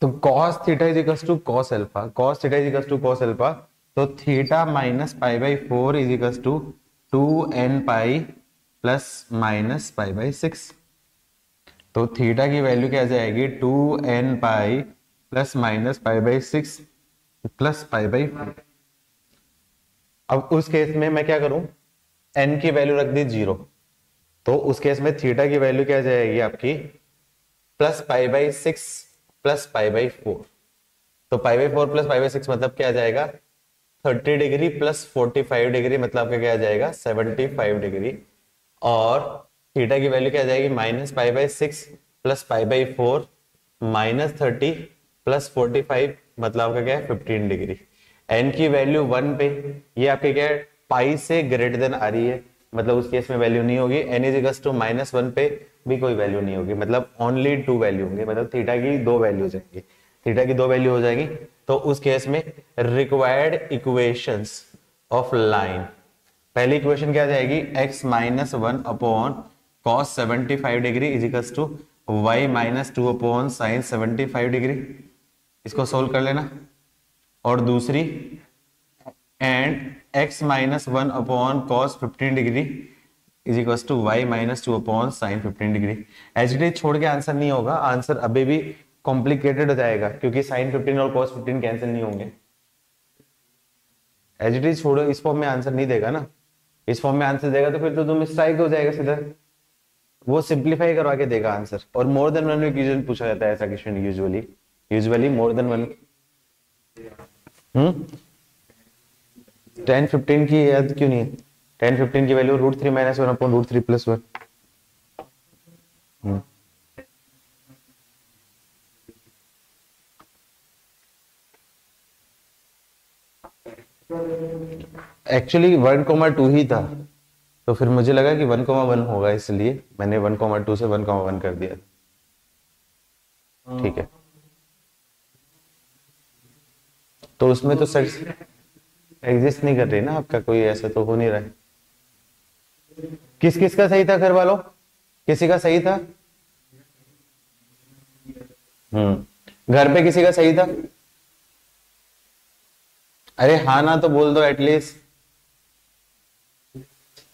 तो cos theta is equal to cos alpha, cos theta is equal to cos alpha. तो theta minus π/4 is equal to 2n pi plus minus π/6। तो थीटा की वैल्यू क्या जाएगी 2n pi plus minus π/6 plus π/4। अब उस केस में मैं क्या करूं, n की वैल्यू रख दी 0, तो उस केस में थीटा की वैल्यू क्या जाएगी आपकी प्लस π/6 प्लस π/4। तो π/4 प्लस π/6 मतलब क्या जाएगा 30 डिग्री प्लस 45 डिग्री, मतलब आपका क्या जाएगा 75 डिग्री। और थीटा की वैल्यू क्या जाएगी माइनस π/6 प्लस π/4 माइनस 30 प्लस 45, मतलब आपका क्या है 15 डिग्री। एन की वैल्यू 1 पे, ये आपके क्या है पाई से ग्रेटर देन आ रही है, मतलब उस केस में वैल्यू नहीं होगी। एन इज इक्वल टू -1 पे भी कोई वैल्यू नहीं होगी, मतलब ओनली 2 वैल्यू होंगे, मतलब थीटा की 2 वैल्यू हो जाएंगी, थीटा की 2 वैल्यू हो जाएगी। तो उस केस में रिक्वायर्ड इक्वेशंस ऑफ लाइन, पहली इक्वेशन क्या जाएगी x -1 upon cos 75 degree is equals to y minus 2 upon sine 75 degree. इसको सोल्व कर लेना। और दूसरी and x minus 1 upon cos 15 degree is equals to y minus 2 upon sine 15 degree. H छोड़ के आंसर नहीं होगा, आंसर अभी भी कॉम्प्लिकेटेड हो जाएगा क्योंकि साइन 15 और कॉस 15 कैंसिल नहीं होंगे। एच छोड़ो, इस फॉर्म में आंसर नहीं देगा ना, इस फॉर्म में आंसर देगा तो फिर तो तुम स्ट्राइक हो जाएगा सीधा। वो सिंप्लीफाई करवा के देगा आंसर। और मोर देन वन इक्वेशन पूछा जाता है ऐसा question usually more than one. 10 15 की याद क्यों नहीं है? 10 15 की वैल्यू √3 - 1 अपॉन √3 + 1। एक्चुअली 1,2 ही था, तो फिर मुझे लगा कि 1,1 होगा, इसलिए मैंने 1,2 से 1,1 कर दिया। ठीक है, तो उसमें तो सेट एग्जिस्ट नहीं कर रही ना आपका, कोई ऐसा तो हो नहीं रहा है। किस किस का सही था घर वालों? किसी का सही था? घर पे किसी का सही था? अरे हाँ ना तो बोल दो एटलीस्ट।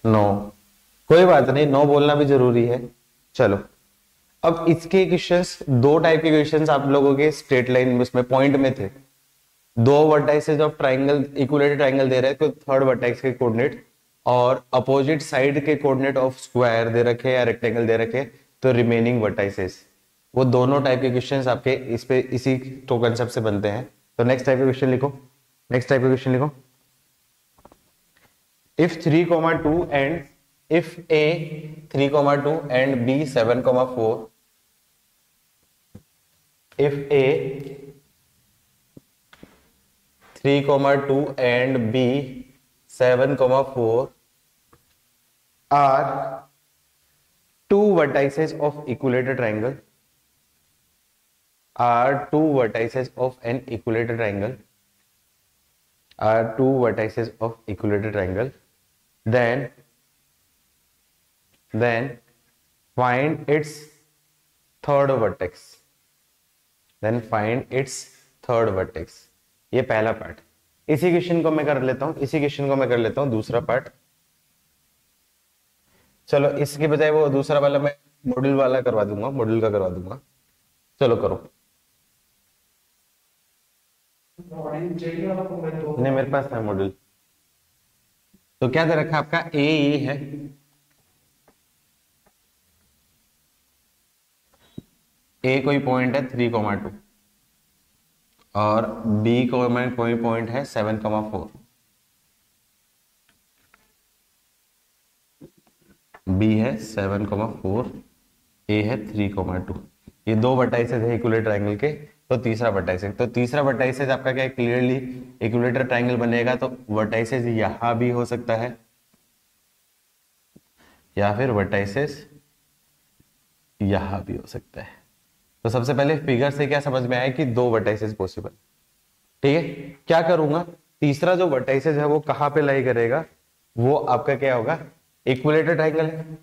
नो, कोई बात नहीं, नो बोलना भी जरूरी है। चलो, अब इसके क्वेश्चंस, दो टाइप के क्वेश्चंस आप लोगों के स्ट्रेट लाइन उसमें पॉइंट में थे। दो vertices of triangle, equilateral triangle दे रहे हैं, तो थर्ड वर्टेक्स के कोऑर्डिनेट और अपोजिट साइड के कोऑर्डिनेट ऑफ स्क्वायर दे रखे या रेक्टेंगल दे रखे, तो रिमेनिंग वर्टाइसेस। वो दोनों टाइप के क्वेश्चंस आपके इस पे इसी तो कंसेप्ट से बनते हैं। तो नेक्स्ट टाइप का क्वेश्चन लिखो, नेक्स्ट टाइप का क्वेश्चन लिखो। if 3,2 and if a 3,2 and b 7,4, if a 3,2 and b 7,4 are two vertices of equilateral triangle, are two vertices of an equilateral triangle, are two vertices of equilateral triangle, then find its third vertex, then find its third vertex। ये पहला पार्ट। इसी क्वेश्चन को मैं कर लेता हूं, दूसरा पार्ट। चलो, इसके बजाय वो दूसरा वाला मैं मॉड्यूल वाला करवा दूंगा, मॉड्यूल का करवा दूंगा। चलो करो। नहीं, मेरे पास है मॉड्यूल। तो क्या दे रखा है आपका? ए है, ए कोई पॉइंट है 3,2 और बी कोई पॉइंट है 7,4। बी है 7,4, ए है 3,2। ये दो वर्टाइसेस है इक्विलेटरल ट्रायंगल के। तो तीसरा वर्टाइसेस, तो तीसरा वर्टाइसेस आपका क्या है? क्लियरली इक्विलेटरल ट्रायंगल बनेगा, तो वर्टाइसेस यहां भी हो सकता है या फिर वर्टाइसेस यहां भी हो सकता है। तो सबसे पहले फिगर से क्या समझ में आया कि दो वर्टाइसेस पॉसिबल। ठीक है, क्या करूंगा? तीसरा जो वर्टाइसेस है वो कहां पे लाई करेगा? वो आपका क्या होगा? इक्विलेटरल ट्रायंगल है।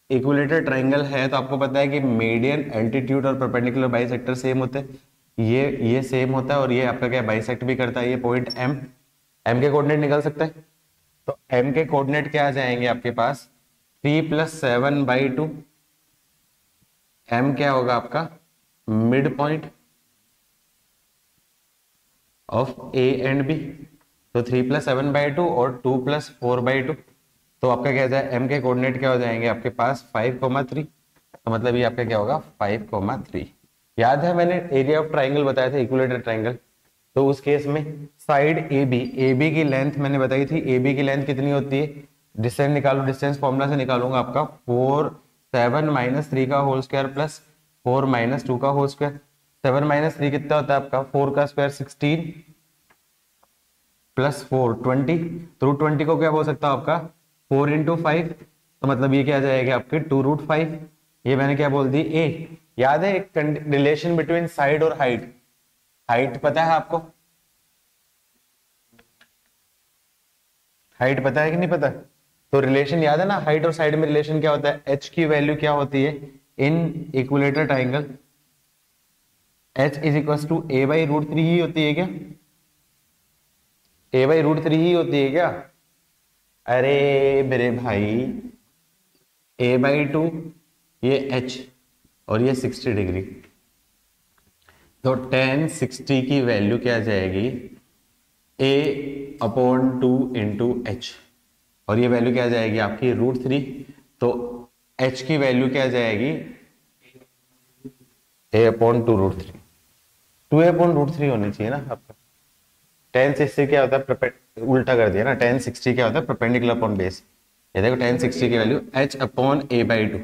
इक्विलेटरल ट्रायंगल है तो आपको पता है कि मीडियन, एल्टीट्यूड और परपेंडिकुलर बाइसेक्टर सेम होते हैं। ये सेम होता है और ये आपका क्या बाइसेक्ट भी करता है। ये पॉइंट एम के कोऑर्डिनेट निकल सकता है। तो एम के कोऑर्डिनेट क्या आ जाएंगे आपके पास? 3 + 7/2। एम क्या होगा आपका? Mid point of A and B. तो 3 + 7/2 और 2 + 4/2। तो आपका क्या जाए? एम के कोऑर्डिनेट क्या हो जाएंगे आपके पास? 5,3। तो मतलब ये आपका क्या होगा? 5,3। याद है मैंने एरिया ऑफ ट्राइंगल बताया था, इक्विलेटरल ट्राइंगल। तो उस केस में साइड ए बी की लेंथ मैंने बताई थी। ए बी की लेंथ कितनी होती है? डिस्टेंस निकालो, डिस्टेंस फॉर्मूला से निकालूंगा आपका 4 7 - 3 का होल स्क्वायर प्लस 4 - 2 का होल स्क्वायर। 7 - 3 कितना होता है आपका? 4 का स्क्वायर 16 प्लस 4 20। तो √20 को क्या बोल सकता हूं आपका? 4 × 5। तो मतलब ये क्या आ जाएगा आपके? 2√5। ये मैंने क्या बोल दी? ए। याद है एक रिलेशन बिटवीन साइड और हाइट? हाइट पता है आपको? हाइट पता है कि नहीं पता? तो रिलेशन याद है ना, हाइट और साइड में रिलेशन क्या होता है, एच की वैल्यू क्या होती है in equilateral triangle, H is equal to A by root three ही होती है क्या, ए बाई रूट थ्री ही होती है क्या, अरे मेरे भाई ए बाई टू, ये एच और ये 60 डिग्री, तो टेन 60 की वैल्यू क्या आ जाएगी, A upon two into H, और ये वैल्यू क्या आ जाएगी आपकी रूट थ्री, तो एच की वैल्यू क्या आ जाएगी A upon two root three, two A upon root three होनी चाहिए ना आपका, टेन सिक्सटी क्या होता है, उल्टा कर दिया ना, टेन सिक्सटी क्या होता है परपेंडिकुलर अपॉन बेस, ये देखो टेन सिक्सटी की value H upon A by two,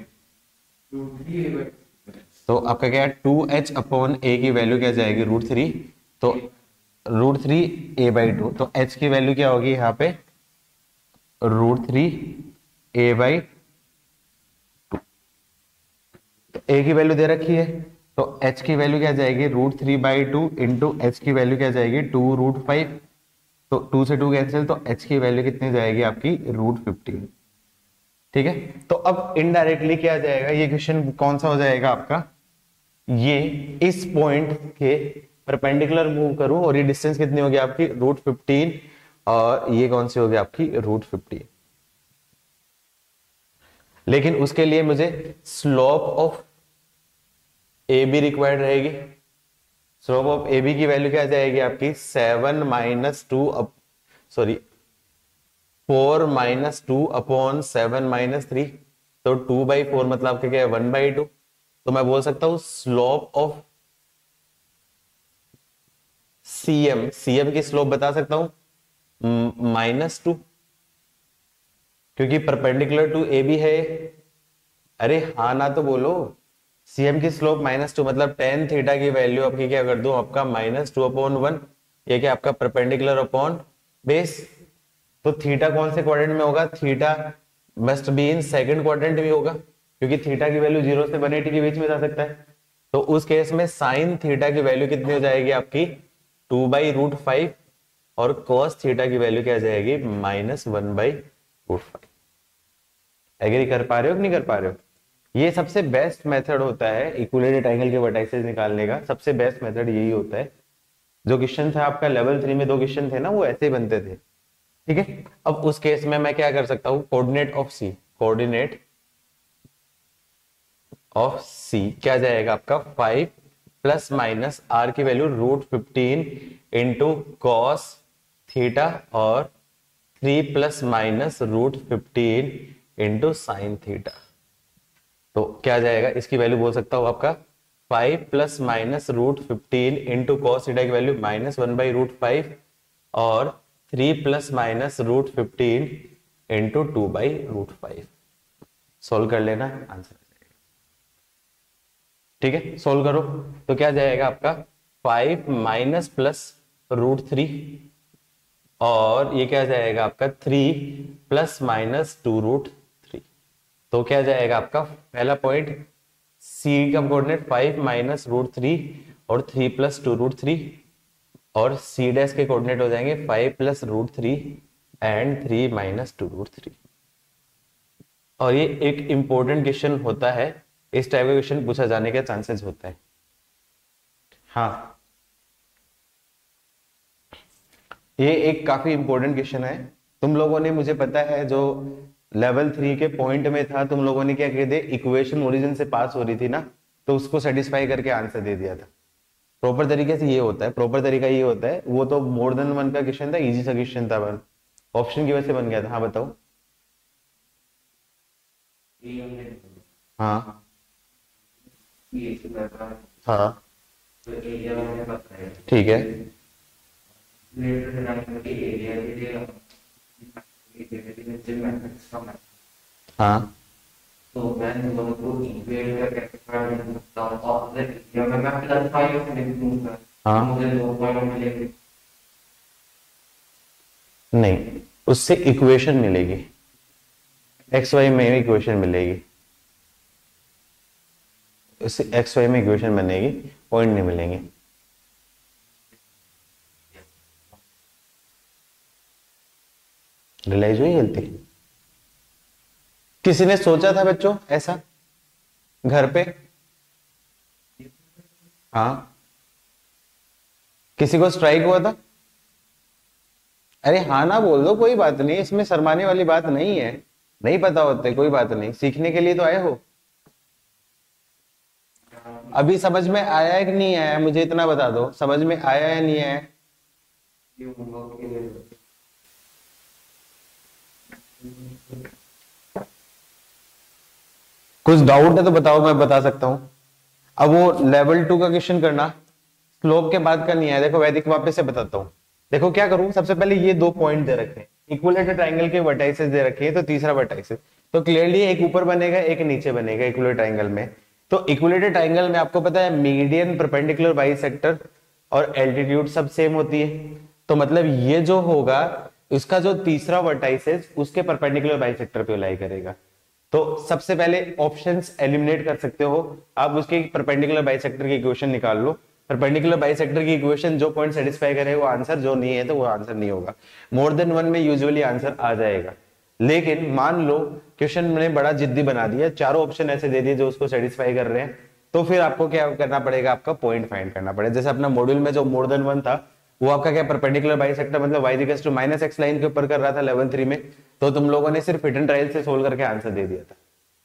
तो आपका क्या है टू एच अपॉन ए की वैल्यू क्या जाएगी रूट थ्री, तो root three A by two, तो एच की वैल्यू क्या होगी यहाँ पे root three A by two, तो ए की वैल्यू दे रखी है, तो एच की वैल्यू क्या जाएगी root three by two into H की वैल्यू क्या जाएगी टू रूट फाइव, तो टू से टू कैंसिल, तो एच की वैल्यू कितनी जाएगी आपकी रूट 15, ठीक है। तो अब इनडायरेक्टली क्या जाएगा, ये क्वेश्चन कौन सा हो जाएगा आपका, ये इस पॉइंट के परपेंडिकुलर मूव करूं और ये डिस्टेंस कितनी होगी आपकी रूट 15, और ये कौन सी होगी आपकी रूट 15, लेकिन उसके लिए मुझे slope of A be required रहेगी, स्लोप ऑफ ए बी की वैल्यू क्या आ जाएगी आपकी 7 minus two, sorry 4 minus two upon 7 minus three, तो 2/4 मतलब क्या है 1/2, तो मैं बोल सकता हूं स्लोप ऑफ सीएम, सीएम की स्लोप बता सकता हूं -2, क्योंकि परपेंडिकुलर टू ए बी है, अरे हाँ ना तो बोलो, सीएम की स्लोप -2 मतलब टेन थीटा की वैल्यू आपकी क्या कर दूं आपका -2/1, ये क्या आपका परपेंडिकुलर अपॉन बेस, तो थीटा कौन से क्वाड्रेंट में होगा, theta must be in second quadrant में होगा, क्योंकि थीटा की वैल्यू 0 से 180 के बीच में जा सकता है, तो उस केस में साइन थीटा की वैल्यू कितनी हो जाएगी आपकी 2/√5, और कॉस थीटा की वैल्यू क्या आ जाएगी -1/√5। एग्री कर पा रहे हो कि नहीं कर पा रहे हो, ये सबसे बेस्ट मेथड होता है इक्विलेटरल ट्रायंगल के वर्टाइसेस निकालने का, सबसे बेस्ट मेथड यही होता है। जो क्वेश्चन था आपका लेवल 3 में, दो क्वेश्चन थे ना वो ऐसे ही बनते थे, ठीक है। अब उस केस में मैं क्या कर सकता हूं, coordinate of C, coordinate of C क्या जाएगा आपका 5 प्लस माइनस आर की वैल्यू √15 इंटू कॉस थीटा, और 3 plus minus √15 into sine theta, तो क्या जाएगा इसकी वैल्यू बोल सकता हूं आपका 5 plus minus √15 into cos theta की वैल्यू -1/√5, और 3 प्लस माइनस √15 इंटू 2/√5, सोल्व कर लेना आंसर, ठीक है। सोल्व करो तो क्या जाएगा आपका 5 माइनस प्लस √3, और ये क्या जाएगा आपका 3 प्लस माइनस 2√3, तो क्या जाएगा आपका पहला पॉइंट सी का कोऑर्डिनेट 5 माइनस √3 और 3 प्लस 2√3, और सी डैश के कोऑर्डिनेट हो जाएंगे 5 प्लस √3 एंड 3 माइनस 2√3। और ये एक इंपॉर्टेंट क्वेश्चन होता है, इस टाइप का क्वेश्चन पूछा जाने के चांसेस होता है। हाँ, ये एक काफी इंपॉर्टेंट क्वेश्चन है, तुम लोगों ने, मुझे पता है जो लेवल 3 के पॉइंट में था, तुम लोगों ने क्या किया थे, इक्वेशन ओरिजिन से पास हो रही थी ना, तो उसको सेटिस्फाई करके आंसर दे दिया था। प्रॉपर तरीके से ये होता है, प्रॉपर तरीका ये होता है, वो तो मोर देन वन का क्वेश्चन था, इजी सा क्वेश्चन था, वन ऑप्शन की वजह से बन गया था। हाँ बताओ। हाँ हाँ ठीक है, हाँ तो मैं लोगों को इक्वेट करके करता हूँ और या मैं +5 लिख दूंगा, हाँ मुझे 2 पॉइंट मिलेंगे। नहीं, उससे इक्वेशन मिलेगी, एक्स वाई में इक्वेशन मिलेगी, उससे एक्स वाई में इक्वेशन बनेगी, पॉइंट नहीं मिलेंगे। रियलाइज हुई गलती, किसी ने सोचा था बच्चों ऐसा घर पे? हाँ, किसी को स्ट्राइक हुआ था? अरे हाँ ना बोल दो, कोई बात नहीं, इसमें शर्माने वाली बात नहीं है। नहीं पता होते कोई बात नहीं, सीखने के लिए तो आए हो। अभी समझ में आया है कि नहीं आया, मुझे इतना बता दो, समझ में आया या नहीं आया? कुछ डाउट है तो बताओ, मैं बता सकता हूँ। अब वो लेवल 2 का क्वेश्चन करना, स्लोप के बाद का नहीं है। देखो वैदिक वापस से बताता हूँ। देखो क्या करूं, सबसे पहले ये दो पॉइंट दे रखे हैं, इक्विलेटरल ट्रायंगल के वर्टाइसेस दे रखे हैं, तो तीसरा वर्टाइसेस तो क्लियरली एक ऊपर बनेगा एक नीचे बनेगा इक्विलेटरल ट्रायंगल में। तो इक्विलेटरल ट्रायंगल में आपको पता है मीडियन, परपेंडिकुलर, बाइसेक्टर और एल्टीट्यूड सब सेम होती है। तो मतलब ये जो होगा उसका जो तीसरा वर्टाइसेस उसके परपेंडिकुलर बाइसेक्टर पे लाई करेगा। तो सबसे पहले ऑप्शंस एलिमिनेट कर सकते हो आप, उसके परपेंडिकुलर बाइसेक्टर की इक्वेशन निकाल लो। परपेंडिकुलर बाइसेक्टर की इक्वेशन जो पॉइंट सेटिस्फाई करे वो आंसर, जो नहीं है तो वो आंसर नहीं होगा। मोर देन वन में यूजुअली आंसर आ जाएगा। लेकिन मान लो क्वेश्चन ने बड़ा जिद्दी बना दिया, चारों ऑप्शन ऐसे दे दिए जो उसको सेटिस्फाई कर रहे हैं, तो फिर आपको क्या करना पड़ेगा, आपका पॉइंट फाइंड करना पड़ेगा। जैसे अपना मॉड्यूल में जो मोर देन वन था वो आपका क्या परपेंडिकुलर बाइसेक्टर मतलब y = -x लाइन के ऊपर कर रहा था लेवल 3 में, तो तुम लोगों ने सिर्फ हिट एंड ट्रायल से सोल्व करके आंसर दे दिया था।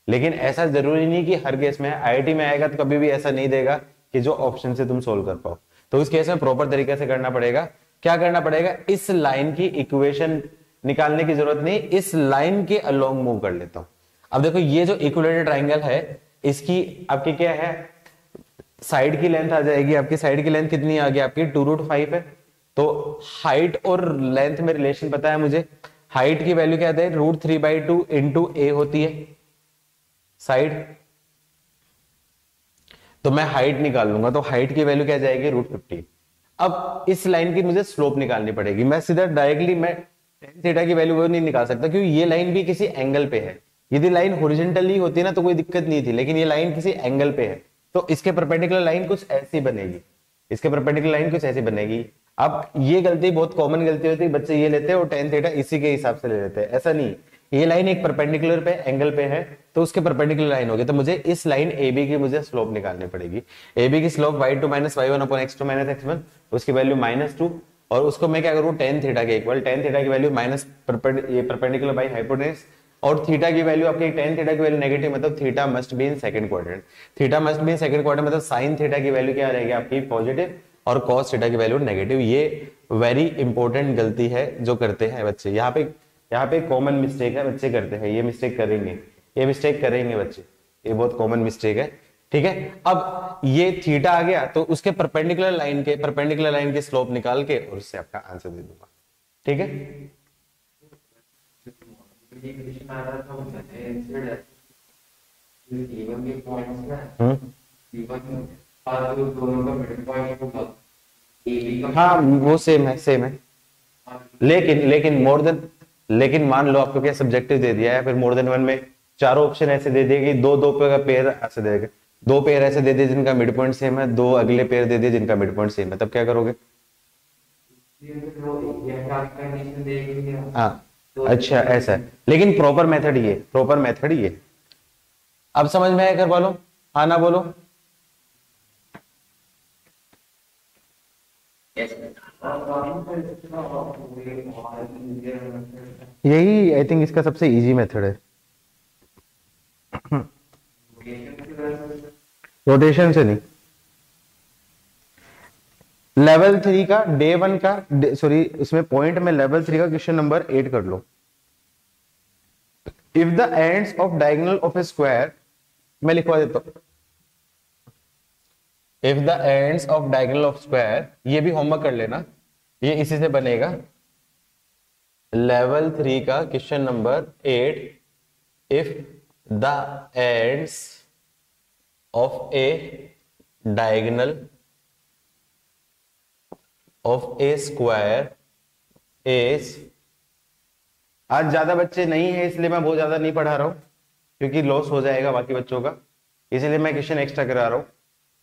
लेकिन ऐसा जरूरी नहीं कि हर केस में, आईआईटी में आएगा तो कभी भी ऐसा नहीं देगा कि जो ऑप्शन से तुम सोल्व कर पाओ। तो इस केस में प्रॉपर तरीके से करना पड़ेगा। क्या करना पड़ेगा, इस लाइन की इक्वेशन निकालने की जरूरत नहीं, इस लाइन के अलोंग मूव कर लेता हूं। अब देखो ये जो इक्विलेटरल ट्रायंगल है इसकी आपकी क्या है, साइड की लेंथ आ जाएगी। आपकी साइड की लेंथ कितनी आ गई, आपकी 2√5 है। तो हाइट और लेंथ में रिलेशन पता है मुझे, हाइट की वैल्यू क्या आता है, √3/2 इंटू ए होती है साइड। तो मैं हाइट निकाल लूंगा, तो हाइट की वैल्यू क्या जाएगी, √50। अब इस लाइन की मुझे स्लोप निकालनी पड़ेगी। मैं सीधा डायरेक्टली मैं tan थीटा की वैल्यू वो नहीं निकाल सकता, क्योंकि ये लाइन भी किसी एंगल पे है। यदि लाइन हॉरिजॉन्टली होती ना तो कोई दिक्कत नहीं थी, लेकिन ये लाइन किसी एंगल पे है, तो इसके परपेंडिकुलर लाइन कुछ ऐसी बनेगी, इसके परपेंडिकुलर लाइन कुछ ऐसी बनेगी। अब ये गलती बहुत कॉमन गलती होती है, बच्चे ये लेते हैं और tan थीटा इसी के हिसाब से ले लेते हैं, ऐसा नहीं। ये लाइन एक परपेंडिकुलर पे एंगल पे है तो उसके परपेंडिकुलर लाइन होगी, तो मुझे इस लाइन AB की मुझे स्लोप निकालनी पड़ेगी। AB की स्लोप y2 - y1/x2 - x1, उसकी वैल्यू -2, और उसको मैं क्या करूं, tan थीटा के इक्वल, tan थीटा की value minus perpendicular by hypotenuse, और थीटा की वैल्यू आपकी tan थीटा की वैल्यू नेगेटिव, मतलब theta must be in second quadrant. Theta must be in second quadrant मतलब sin थीटा की वैल्यू क्या रहेगी आपकी पॉजिटिव, और cos थीटा की वैल्यू नेगेटिव। ये वेरी इंपॉर्टेंट गलती है जो करते हैं बच्चे। यहाँ पे कॉमन मिस्टेक है, बच्चे करते हैं, ये मिस्टेक करेंगे, ये मिस्टेक करेंगे बच्चे, ये बहुत कॉमन मिस्टेक है। ठीक है, अब ये थीटा आ गया तो उसके परपेंडिकुलर लाइन के स्लोप निकाल के और उससे आपका आंसर दे दूंगा। ठीक है, हाँ वो सेम है, सेम है। लेकिन मान लो आपको क्या सब्जेक्टिव दे दिया है, फिर मोर देन वन में चारों ऑप्शन ऐसे दे दिए कि दो दो पे का पेयर ऐसे दे देगा, दो पेयर ऐसे दे दिए जिनका मिड पॉइंट सेम है, दो अगले पेयर दे दिए जिनका मिड पॉइंट सेम है, तब क्या करोगे? हाँ अच्छा ऐसा है, लेकिन प्रॉपर मेथड ये अब समझ में आया घर वालों? हाँ ना बोलो। यही आई थिंक इसका सबसे इजी मेथड है। रोटेशन से नहीं, लेवल 3 का डे 1 का सॉरी उसमें पॉइंट में लेवल 3 का क्वेश्चन नंबर 8 कर लो। If the ends of diagonal of a square, मैं लिखवा देता हूं, if the ends of diagonal of square, ये भी होमवर्क कर लेना, ये इसी से बनेगा। लेवल 3 का question number 8, if the ends of A diagonal of a square is, आज ज्यादा बच्चे नहीं है इसलिए मैं बहुत ज्यादा नहीं पढ़ा रहा हूं, क्योंकि लॉस हो जाएगा बाकी बच्चों का, इसलिए मैं क्वेश्चन एक्स्ट्रा करा रहा हूं।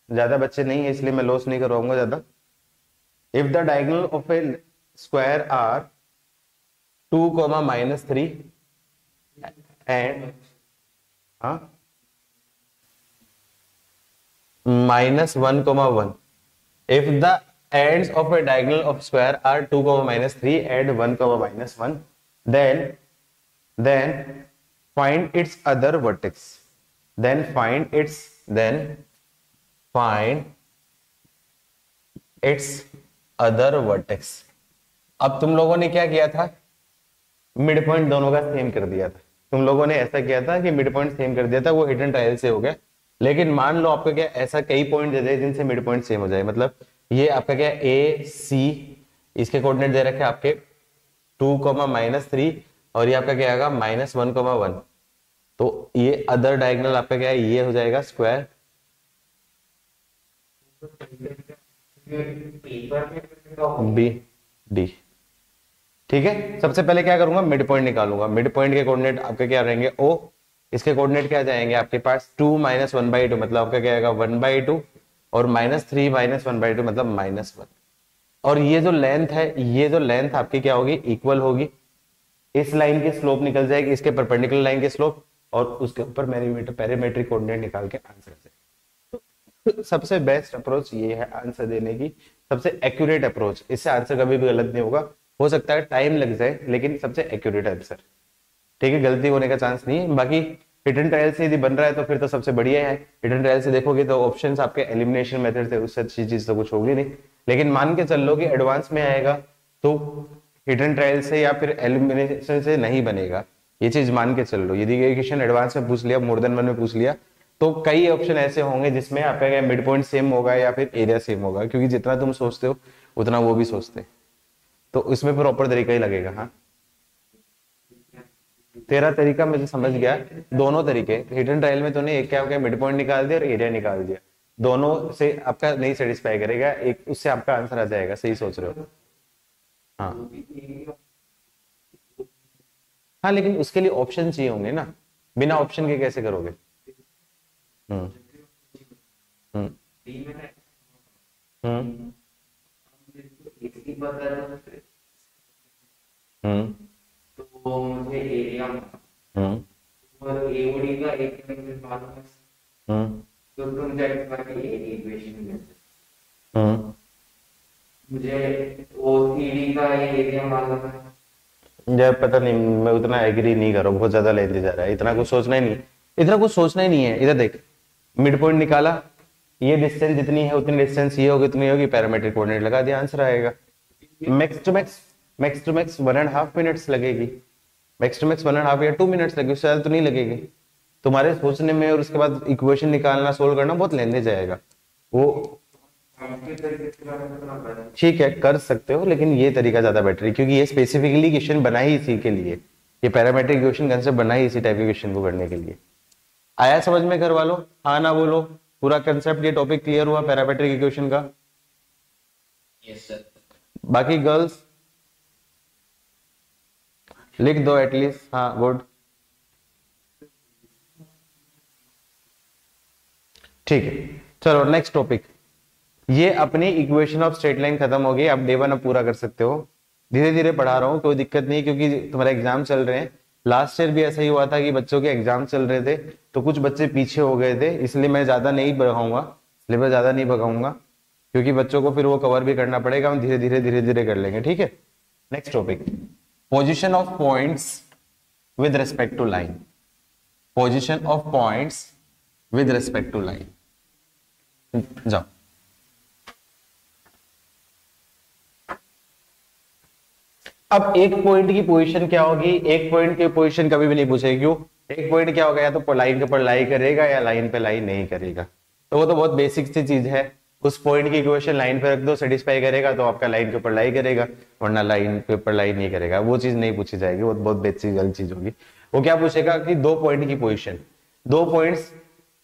ज्यादा बच्चे नहीं है इसलिए मैं लॉस नहीं करवाऊंगा ज्यादा। If the diagonal of a square are 2, -3 and हाँ, -1, if the ends of a diagonal of square are 2, -3, add 1, -1, then find its other vertex. Find its other vertex. अब तुम लोगों ने क्या किया था, मिड पॉइंट दोनों का सेम कर दिया था। तुम लोगों ने ऐसा किया था कि मिड पॉइंट सेम कर दिया था, वो हिडन ट्रायल से हो गया। लेकिन मान लो आपका क्या ऐसा कई पॉइंट दे दे जिनसे मिड पॉइंट सेम हो जाए, मतलब ये आपका क्या ए सी, इसके कोऑर्डिनेट दे रखे आपके 2, -3, और ये आपका क्या आएगा -1, तो ये अदर डायगोनल आपका क्या है, ये हो जाएगा स्क्वायर। बी डी, ठीक है। सबसे पहले क्या करूंगा, मिड पॉइंट निकालूंगा। मिड पॉइंट के कोऑर्डिनेट आपके क्या रहेंगे, ओ, इसके कोऑर्डिनेट क्या जाएंगे आपके पास 2 -1/2, मतलब आपका क्या आएगा 1/2, और -3 -1/2 मतलब -1। और ये जो लेंथ है, ये जो लेंथ आपकी क्या होगी, इक्वल होगी। इस लाइन की स्लोप निकल जाएगी इसके परपेंडिकुलर लाइन की स्लोप, और उसके ऊपर पेरीमेट्रिक कोऑर्डिनेट निकाल के आंसर से। सबसे बेस्ट अप्रोच ये है आंसर देने की, सबसे एक्यूरेट अप्रोच। इससे आंसर कभी भी गलत नहीं होगा, हो सकता है टाइम लग जाए, लेकिन सबसे एक्यूरेट आंसर, ठीक है, गलती होने का चांस नहीं है। बाकी हिडन ट्रायल से यदि बन रहा है तो फिर तो सबसे बढ़िया है। हिडन ट्रायल से देखोगे तो ऑप्शंस आपके एलिमिनेशन मेथड से, उससे अच्छी चीज तो कुछ होगी नहीं। लेकिन मान के चल लो कि एडवांस में आएगा तो हिडन ट्रायल से या फिर एलिमिनेशन से नहीं बनेगा, ये चीज मान के चल लो। यदि ये क्वेश्चन एडवांस में पूछ लिया, मोर देन 1 में पूछ लिया, तो कई ऑप्शन ऐसे होंगे जिसमें आपका मिड पॉइंट सेम होगा या फिर एरिया सेम होगा, क्योंकि जितना तुम सोचते हो उतना वो भी सोचते हैं, तो इसमें प्रॉपर तरीका ही लगेगा। हाँ, तेरा तरीका मुझे समझ गया, दोनों तरीके। हिडन ट्रायल में तूने एक क्या हो गया, मिड पॉइंट निकाल दिया और एरिया निकाल दिया, दोनों से आपका नहीं सेटिस्फाई करेगा, एक उससे आपका आंसर आ जाएगा। सही सोच रहे हो। हाँ हाँ, लेकिन उसके लिए ऑप्शन चाहिए होंगे ना, बिना ऑप्शन के कैसे करोगे। हम्म हम्म हम्म हम्म तो मुझे एरिया हम्म और एओडी का एक मालूम है, हम्म तो तुम जाके बाकी एक इक्वेशन में हम्म मुझे ओसीडी का एरिया मालूम है। यार पता नहीं, मैं उतना एग्री नहीं कर रहा हूँ, बहुत ज्यादा लेंदी जा रहा है, इतना कुछ सोचना ही नहीं, इतना कुछ सोचना ही नहीं है। इधर देख, मिड पॉइंट निकाला, ये डिस्टेंस जितनी है उतनी डिस्टेंस ये होगी, उतनी होगी, पैरामीट्रिक कोऑर्डिनेट लगा दिया, आंसर आएगा। मैक्स टू मैक्स 1.5 मिनट्स लगेगी, मैक्स टू मैक्स 1.5 या 2 मिनट्स लगेगी, उससे ज्यादा तो नहीं लगेगी। तुम्हारे सोचने में और उसके बाद इक्वेशन निकालना, सोल्व करना बहुत लेने जाएगा वो। ठीक है, कर सकते हो, लेकिन ये तरीका ज्यादा बेटर है, क्योंकि ये स्पेसिफिकली क्वेश्चन बना ही इसी के लिए, ये पैरामेट्रिक क्वेश्चन कंसेप्ट बना ही इसी टाइप के क्वेश्चन को करने के लिए। आया समझ में घर वालों, हाँ ना बोलो, पूरा कंसेप्ट ये टॉपिक क्लियर हुआ पैरामेट्रिक इक्वेशन का। Yes sir. बाकी गर्ल्स लिख दो एटलीस्ट, हाँ गुड, ठीक है। चलो नेक्स्ट टॉपिक, ये अपनी इक्वेशन ऑफ स्ट्रेट लाइन खत्म हो गई, अब डे 1 अब पूरा कर सकते हो। धीरे धीरे पढ़ा रहा हूँ, कोई दिक्कत नहीं, क्योंकि तुम्हारे एग्जाम चल रहे हैं। लास्ट ईयर भी ऐसा ही हुआ था कि बच्चों के एग्जाम चल रहे थे, तो कुछ बच्चे पीछे हो गए थे, इसलिए मैं ज्यादा नहीं बढ़ाऊंगा, सिलेबस ज्यादा नहीं भगाऊंगा, क्योंकि बच्चों को फिर वो कवर भी करना पड़ेगा। हम धीरे धीरे कर लेंगे, ठीक है। Next topic, position of points with respect to line, position of points with respect to line. जाओ, अब एक पॉइंट की पोजीशन क्या होगी, एक पॉइंट की पोजीशन कभी भी नहीं पूछेगी, क्यों, एक पॉइंट क्या होगा, या तो लाइन के ऊपर लाई करेगा या लाइन पे लाई नहीं करेगा, तो वो तो बहुत बेसिक सी चीज है। उस पॉइंट की इक्वेशन लाइन पे रख दो, सेटिस्फाई करेगा तो आपका लाइन के ऊपर लाई करेगा, वरना लाइन के ऊपर लाई नहीं करेगा, वो चीज नहीं पूछी जाएगी, वो बहुत बेसिक चीज होगी। वो क्या पूछेगा कि दो पॉइंट की पोजिशन, दो पॉइंट्स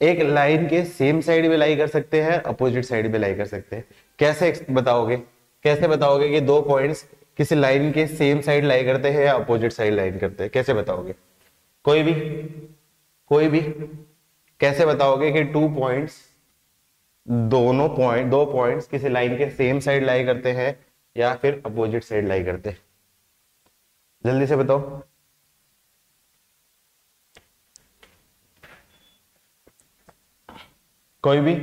एक लाइन के सेम साइड में लाई कर सकते हैं, अपोजिट साइड में लाई कर सकते हैं। कैसे बताओगे, कैसे बताओगे कि दो पॉइंट्स किसी लाइन के सेम साइड लाई करते हैं या अपोजिट साइड लाइन करते हैं, कैसे बताओगे, कोई भी कैसे बताओगे कि दो पॉइंट्स किसी लाइन के सेम साइड लाई करते हैं या फिर अपोजिट साइड लाई करते हैं, जल्दी से बताओ। कोई भी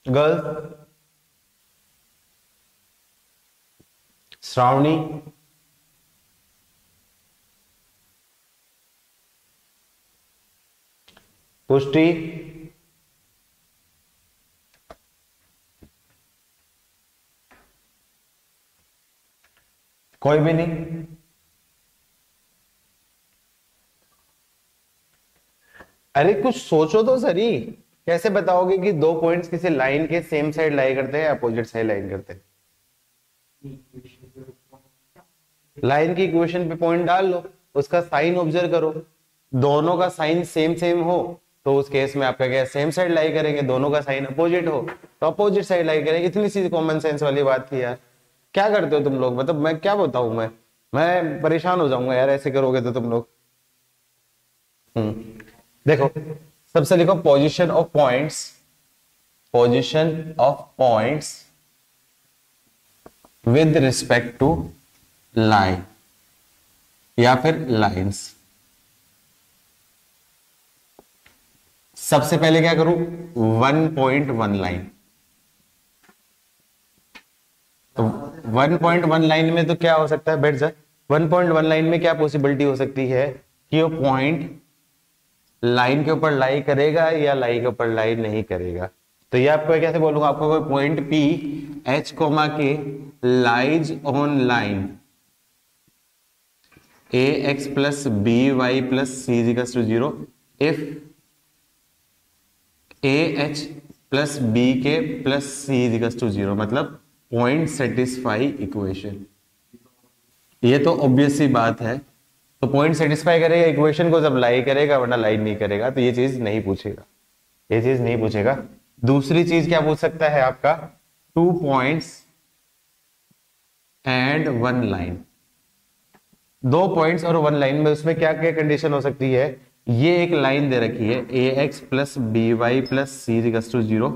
गर्ल्स? श्रावणी? पुष्टि? कोई भी नहीं? अरे कुछ सोचो तो सही, कैसे बताओगे कि दो पॉइंट्स किसी लाइन के सेम साइड लाई करते हैं या अपोजिट साइड लाइन करते हैं? लाइन की इक्वेशन पे पॉइंट डाल लो, उसका साइन ऑब्जर्व करो, दोनों का साइन सेम सेम हो तो उस केस में आपका क्या सेम साइड लाई करेंगे, दोनों का साइन अपोजिट हो तो अपोजिट साइड लाई करेंगे। इतनी सी कॉमन सेंस वाली बात थी यार, क्या करते हो तुम लोग? मतलब मैं क्या बताऊं, मैं परेशान हो जाऊंगा यार ऐसे करोगे तो तुम लोग। देखो सबसे लिखो position of points, position of points with respect to line या फिर लाइंस। सबसे पहले क्या करूं, 1.1 लाइन। तो 1.1 लाइन में तो क्या हो सकता है, बैठ जा। 1.1 लाइन में क्या पॉसिबिलिटी हो सकती है कि वो पॉइंट लाइन के ऊपर लाई करेगा या लाई के ऊपर लाई नहीं करेगा। तो ये आपको कैसे बोलूंगा, आपको कोई point P H comma K lies on line ax plus B Y plus C equals to 0 if aH plus B K plus C equals to 0, मतलब पॉइंट सेटिस्फाई इक्वेशन। ये तो ऑब्वियस सी बात है, तो पॉइंट सेटिस्फाई करेगा इक्वेशन को जब लाई करेगा, वरना लाई नहीं करेगा, तो ये चीज नहीं पूछेगा, ये चीज नहीं पूछेगा। दूसरी चीज क्या पूछ सकता है आपका, 2 पॉइंट्स एंड 1 लाइन। 2 पॉइंट्स और 1 लाइन में उसमें क्या क्या कंडीशन हो सकती है, ये एक लाइन दे रखी है ax plus B Y plus C equals to 0।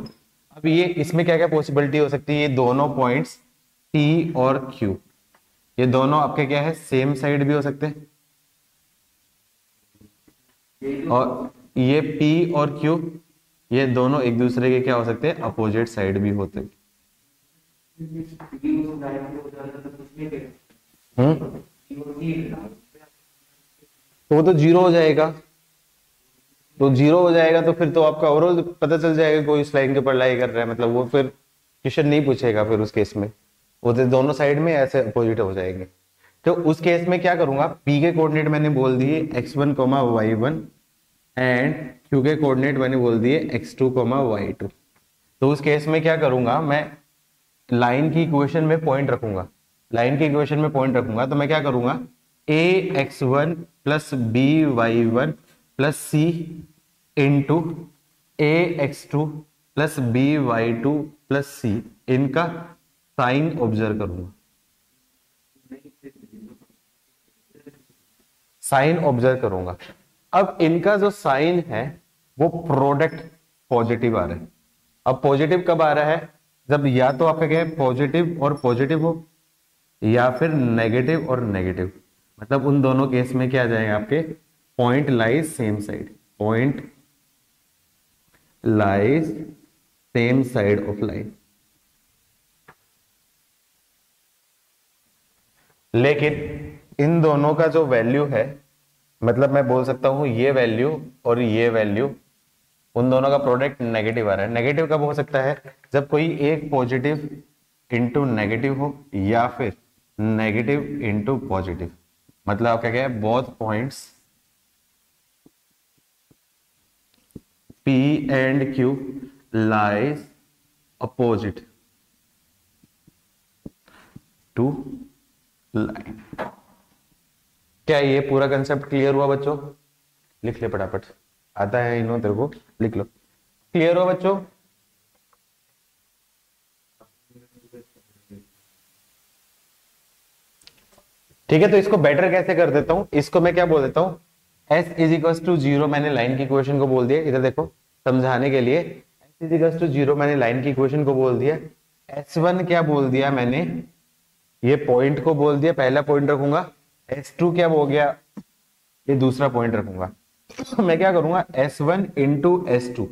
अब ये इसमें क्या क्या पॉसिबिलिटी हो सकती है, ये दोनों पॉइंट्स P और Q, ये दोनों आपके क्या है सेम साइड भी हो सकते हैं, और ये P और Q ये दोनों एक दूसरे के क्या हो सकते हैं, अपोजिट साइड भी होते हैं। तो वो तो 0 हो जाएगा, तो 0 हो जाएगा तो फिर तो आपका ओवरऑल पता चल जाएगा कोई इस लाइन के ऊपर लाई कर रहा है, मतलब वो फिर क्वेश्चन नहीं पूछेगा फिर उस केस में, वो तो दोनों साइड में ऐसे अपोजिट हो जाएंगे। तो उस केस में क्या करूंगा, P के कोऑर्डिनेट मैंने बोल दिए x1, y1 एंड Q के कोऑर्डिनेट मैंने बोल दिए x2, y2। तो उस केस में क्या करूंगा, मैं लाइन की इक्वेशन में पॉइंट रखूंगा, लाइन की इक्वेशन में पॉइंट रखूंगा, तो मैं क्या करूंगा ax1 plus by1 plus c into ax2 plus by2 plus c, इनका साइन ऑब्जर्व करूंगा, साइन ऑब्जर्व करूंगा। अब इनका जो साइन है वो प्रोडक्ट पॉजिटिव आ रहा है। अब पॉजिटिव कब आ रहा है, जब या तो आपका क्या है पॉजिटिव और पॉजिटिव हो, या फिर नेगेटिव और नेगेटिव, मतलब उन दोनों केस में क्या आ जाएगा आपके point lies same side, point lies same side of line. लेकिन इन दोनों का जो वैल्यू है, मतलब मैं बोल सकता हूं ये वैल्यू और ये वैल्यू, उन दोनों का प्रोडक्ट नेगेटिव आ रहा है। नेगेटिव कब हो सकता है, जब कोई एक पॉजिटिव इंटू नेगेटिव हो या फिर नेगेटिव इंटू पॉजिटिव, मतलब आपका क्या है both points P and Q lies opposite to line. क्या ये पूरा कंसेप्ट क्लियर हुआ बच्चों? लिख ले फटाफट, आता है इन्हों तेरे को, लिख लो। क्लियर हुआ बच्चों? ठीक है, तो इसको बेटर कैसे कर देता हूं, इसको मैं क्या बोल देता हूं, s इज इक्वल टू 0, मैंने लाइन की इक्वेशन को बोल दिया, इधर देखो समझाने के लिए, s इज इक्वल टू 0 मैंने लाइन की इक्वेशन को बोल दिया, s1 क्या बोल दिया मैंने, ये पॉइंट को बोल दिया, पहला पॉइंट रखूंगा, s2 क्या हो गया, ये दूसरा पॉइंट रखूंगा। मैं क्या करूंगा, S1 इंटू S2,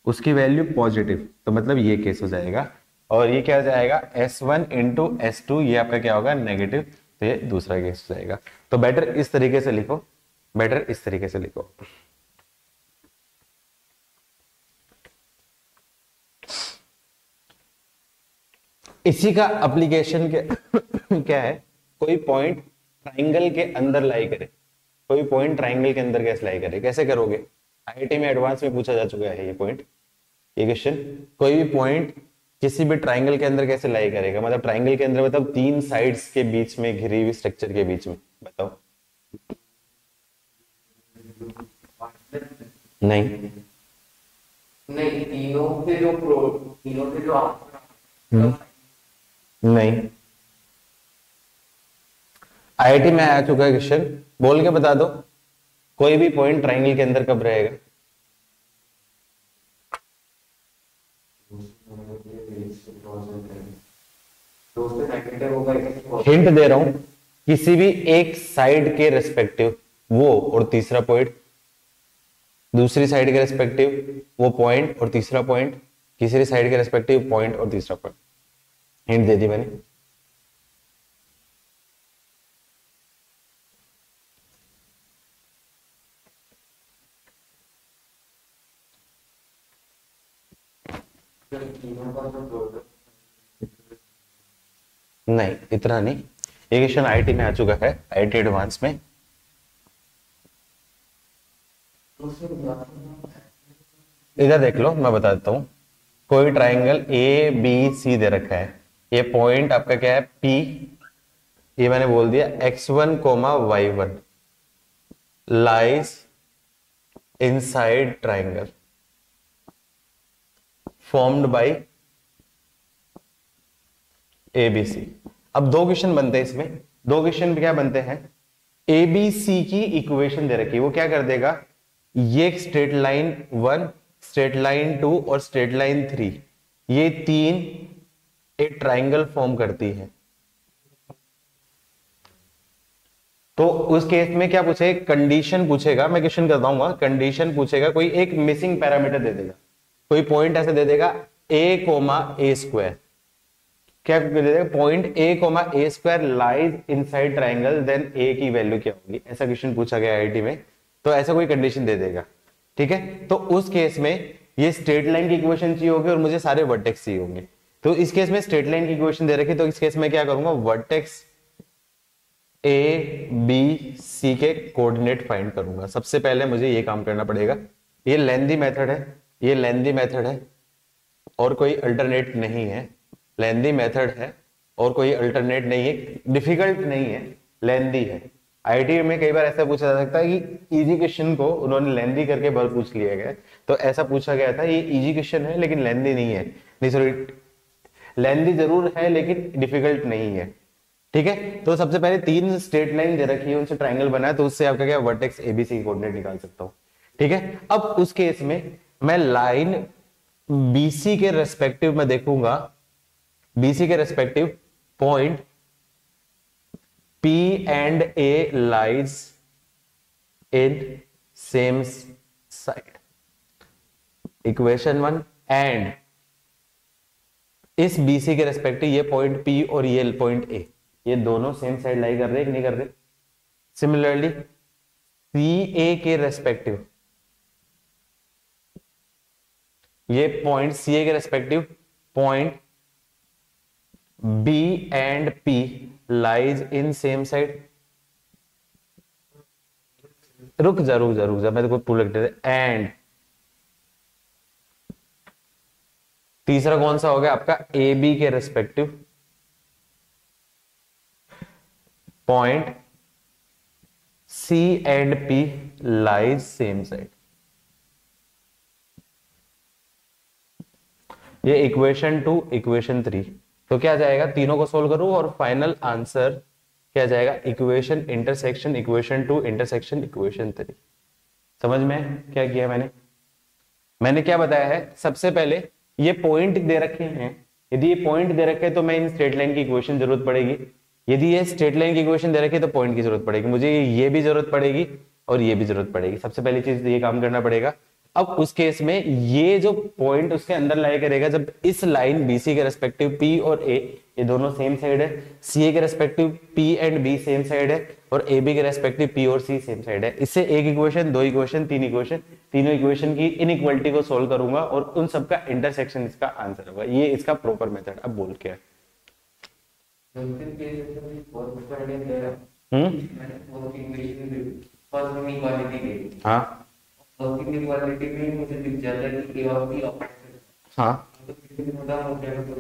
उसकी वैल्यू पॉजिटिव, तो मतलब ये केस हो जाएगा। और ये क्या हो जाएगा, S1 इंटू S2, ये आपका क्या होगा, नेगेटिव, तो ये दूसरा केस हो जाएगा। तो बेटर इस तरीके से लिखो, बेटर इस तरीके से लिखो। इसी का एप्लीकेशन क्या है, कोई पॉइंट ट्राइंगल के अंदर लाई करे, कोई पॉइंट ट्राइंगल के अंदर कैसे लाई करे, कैसे करोगे, आईआईटी में एडवांस में पूछा जा चुका है ये पॉइंट, ये क्वेश्चन। कोई भी पॉइंट किसी भी ट्राइंगल के अंदर कैसे लाई करेगा, मतलब ट्राइंगल के अंदर मतलब तीन साइड्स के बीच में घिरी हुई स्ट्रक्चर के बीच में, बताओ। नहीं नहीं, तीनों से जो आप नहीं, आईआईटी में आ चुका है क्वेश्चन, बोल के बता दो, कोई भी पॉइंट ट्राइंगल के अंदर कब रहेगा। हिंट दे रहा हूं, किसी भी एक साइड के रेस्पेक्टिव वो और तीसरा पॉइंट, दूसरी साइड के रेस्पेक्टिव वो पॉइंट और तीसरा पॉइंट, तीसरी साइड के रेस्पेक्टिव पॉइंट और तीसरा पॉइंट। हिंट दे दी मैंने। नहीं, इतना नहीं, ये क्वेश्चन आईआईटी में आ चुका है, आईआईटी एडवांस में। इधर देख लो, मैं बता देता हूं, कोई ट्राइंगल ए बी सी दे रखा है, ये पॉइंट आपका क्या है P, ये मैंने बोल दिया x1, y1 lies inside triangle formed by ABC। अब दो क्वेश्चन बनते हैं इसमें, दो क्वेश्चन क्या बनते हैं, ABC की इक्वेशन दे रखी है, वो क्या कर देगा, ये एक स्ट्रेट लाइन 1, स्ट्रेट लाइन 2 और स्ट्रेट लाइन 3, ये तीन एक ट्राइंगल फॉर्म करती है। तो उस केस में क्या पूछेगा, कंडीशन पूछेगा, मैं क्वेश्चन बताऊंगा, कंडीशन पूछेगा, कोई एक मिसिंग पैरामीटर दे देगा, कोई पॉइंट ऐसे दे देगा a,a², क्या दे देगा, point a,a² lies inside triangle, then a की वैल्यू क्या होगी, ऐसा क्वेश्चन पूछा गया आईआईटी में। तो ऐसा कोई कंडीशन दे देगा, ठीक है। तो उस केस में ये स्ट्रेट लाइन की इक्वेशन चाहिए होगी और मुझे सारे वर्टेक्स चाहिए होंगे। तो इस केस में स्ट्रेट लाइन की इक्वेशन दे रखी, तो इस केस में क्या करूंगा, वर्टेक्स ए बी सी के कोऑर्डिनेट फाइंड करूंगा। सबसे पहले मुझे ये काम करना पड़ेगा, ये लेंथी मेथड है, ये लेंथी मेथड है और कोई अल्टरनेट नहीं है, लेंथी मेथड है और कोई अल्टरनेट नहीं है, डिफिकल्ट नहीं है, लेंथी है। आईआईटी में कई बार ऐसा पूछा जा सकता है कि इजी क्वेश्चन को उन्होंने लेंथी करके बहुत पूछ लिया गया, तो ऐसा पूछा गया था, ये इजी क्वेश्चन है लेकिन लेंथी नहीं है, नहीं सॉरी, लेंथी जरूर है लेकिन डिफिकल्ट नहीं है, ठीक है। तो सबसे पहले तीन स्ट्रेट लाइन दे रखी है, उनसे ट्राइंगल बना है, तो उससे आपका क्या वर्टेक्स एबीसी कोऑर्डिनेट निकाल सकता हूं, ठीक है। अब उस केस में मैं लाइन बीसी के रेस्पेक्टिव में देखूंगा, बीसी के respective point P and A lies in same side, equation 1, and इस BC के रेस्पेक्टिव ये पॉइंट P और ये पॉइंट A, ये दोनों सेम साइड लाई कर रहे हैं कि नहीं कर रहे। सिमिलरली CA के रेस्पेक्टिव ये पॉइंट CA के respective point B and P lies in same side। रुक जा मैं तो पूरा लिख देता, एंड तीसरा कौन सा हो गया आपका, AB के respective point C and P lies same side। ये इक्वेशन 2, इक्वेशन 3, तो क्या जाएगा, तीनों को सोल्व करूं और फाइनल आंसर क्या जाएगा, equation intersection equation 2 intersection equation 3। समझ में क्या किया मैंने क्या बताया है, सबसे पहले ये पॉइंट दे रखे हैं, यदि ये पॉइंट दे रखे हैं तो मैं इन स्ट्रेट लाइन की इक्वेशन जरूरत पड़ेगी, यदि ये स्ट्रेट लाइन की इक्वेशन दे रखी है तो पॉइंट की जरूरत पड़ेगी, मुझे ये भी जरूरत पड़ेगी और ये भी जरूरत पड़ेगी। सबसे पहली चीज ये काम करना पड़ेगा। अब उस केस में ये जो पॉइंट उसके अंदर लाई करेगा, जब इस लाइन BC के रेस्पेक्टिव P और A ये दोनों सेम साइड है, CA के respective P and B same side है, और AB के रेस्पेक्टिव P और C सेम साइड है। इससे एक इक्वेशन, दो इक्वेशन, तीन इक्वेशन, तीनों इक्वेशन की इनइक्वालिटी को सोल्व करूंगा और उन सबका इंटरसेक्शन इसका आंसर होगा। ये इसका प्रॉपर मेथड। अब बोल के हाँ हाँ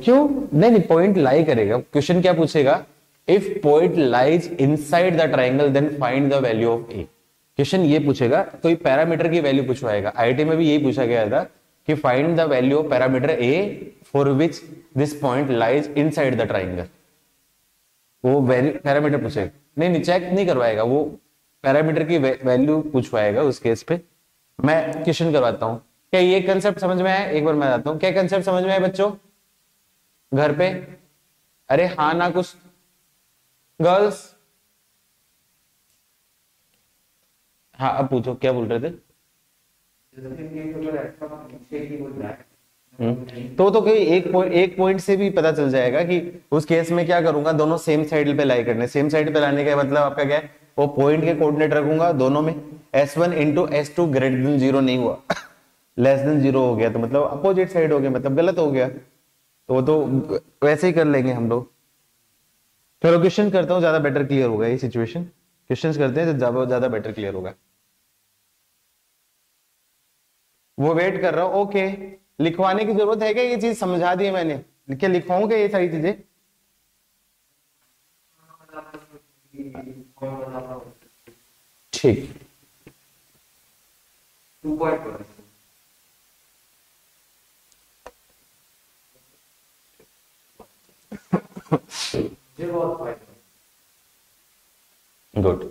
क्यों नहीं, पॉइंट लाई करेगा। क्वेश्चन क्या पूछेगा, if point lies inside the triangle then find the value of A. Question ये पूछेगा, कोई पैरामीटर की वैल्यू पूछवाएगा। आईआईटी में भी यही पूछा गया था कि find the value of parameter A for which this point lies inside the triangle. वो पैरामीटर पूछेगा, नहीं चेक नहीं करवाएगा, वो पैरामीटर की वैल्यू पूछवाएगा। उस केस पे मैं क्वेश्चन करवाता हूं। क्या ये कंसेप्ट समझ में आया? एक बार मैं बताता हूँ, क्या कंसेप्ट समझ में आया बच्चों घर पे? अरे हाँ ना कुछ गर्ल्स? हाँ अब पूछो, क्या बोल रहे थे? तो कोई एक पॉइंट से भी पता चल जाएगा कि उस केस में क्या करूंगा, दोनों सेम साइड पे लाई करने। सेम साइड पे लाने का मतलब आपका क्या है, वो पॉइंट के कोऑर्डिनेट रखूंगा दोनों में। S1 into S2 greater than 0 नहीं हुआ, लेस देन 0 हो गया, तो मतलब अपोजिट साइड हो गया, मतलब गलत हो गया। तो वो तो वैसे ही कर लेंगे हम लोग। चलो क्वेश्चन करता हूँ, ज्यादा बेटर क्लियर होगा ये सिचुएशन। क्वेश्चंस करते हैं तो ज्यादा बेटर क्लियर होगा। वो वेट कर रहा हूं। ओके, लिखवाने की जरूरत है क्या? ये चीज समझा दी है मैंने, क्या लिखवाऊं क्या ये सारी चीजें? ठीक, गुड।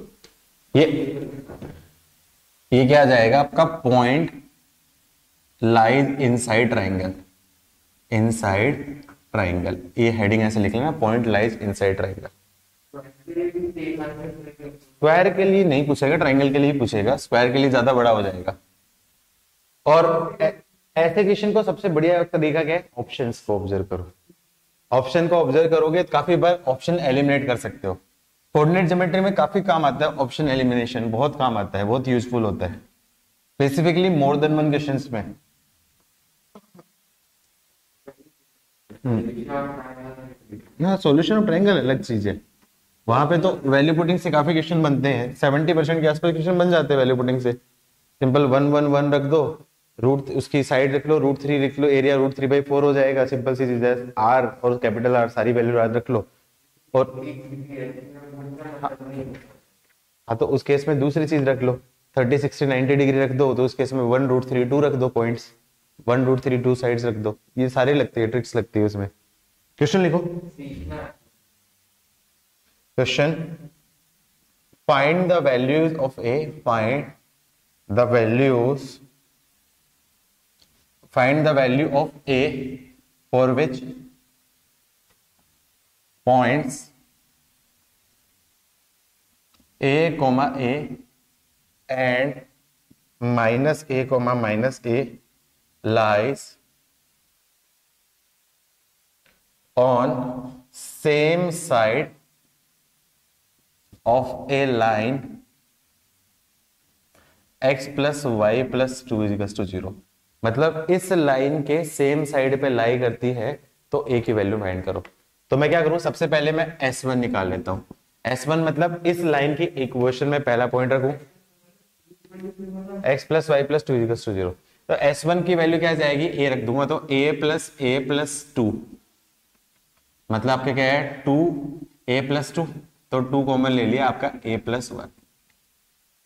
ये क्या आ जाएगा आपका, point lies inside triangle. Inside triangle, ये हेडिंग ऐसे लिख लेना, point lies inside triangle. Square के लिए नहीं पूछेगा, ट्राइंगल के लिए पूछेगा। स्क्वायर के लिए ज्यादा बड़ा हो जाएगा। और ऐसे क्वेश्चन को सबसे बढ़िया तरीका क्या है, ऑप्शंस को ऑब्जर्व करो। ऑप्शन को ऑब्जर्व करोगे तो काफी बार ऑप्शन एलिमिनेट कर सकते हो। कोऑर्डिनेट ज्योमेट्री में काफी काम आता है ऑप्शन एलिमिनेशन, बहुत काम आता है, बहुत यूजफुल होता है, specifically more than one questions में। ना सॉल्यूशन ऑफ ट्रायंगल अलग चीज है, वहां पे तो वैल्यू पुटिंग से काफी क्वेश्चन बनते हैं। 70% के आसपास क्वेश्चन बन जाते हैं वैल्यू पुटिंग से। सिंपल 1 1 1 रख दो, रूट उसकी साइड रख लो, √3 लिख लो, एरिया √3/4 हो जाएगा। सिंपल सी चीज है। आर और कैपिटल आर सारी वैल्यू याद रख लो। और हाँ तो उस केस में दूसरी चीज रख लो, 30 60 90 डिग्री रख दो, तो उस केस में 1√32 रख दो, पॉइंट्स 1√32 साइड्स रख दो। ये सारे लगते हैं, ट्रिक्स लगती है उसमें। क्वेश्चन लिखो। Question, find the values of A, find the value of A for which points a, A and -a, -a lies on same side of a line x plus y plus 2 = 0। मतलब इस लाइन के सेम साइड पे लाई करती है तो a की वैल्यू फाइंड करो। तो मैं क्या करूं, सबसे पहले मैं S1 निकाल लेता हूं। S1 मतलब इस लाइन की इक्वेशन में पहला पॉइंट रखूं, x plus y plus 2 = 0। तो S1 की वैल्यू क्या जाएगी, a रख दूंगा, तो a plus 2 मतलब आपका क्या है 2a plus 2, तो 2 कॉमन ले लिया, आपका a plus 1।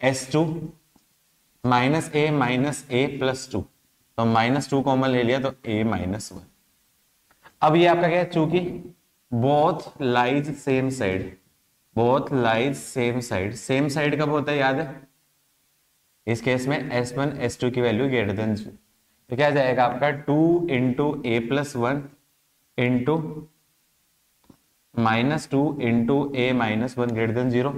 S2 -a plus 2, तो -2 कॉमन ले लिया, तो a -1। अब ये आपका क्या है, चूंकि both lies same side, both lies same side, same side कब होता है याद है, इस केस में S1 S2 की वैल्यू ग्रेटर देन 0। तो क्या जाएगा आपका 2 × a plus 1 into -2 × a -1 greater than 0।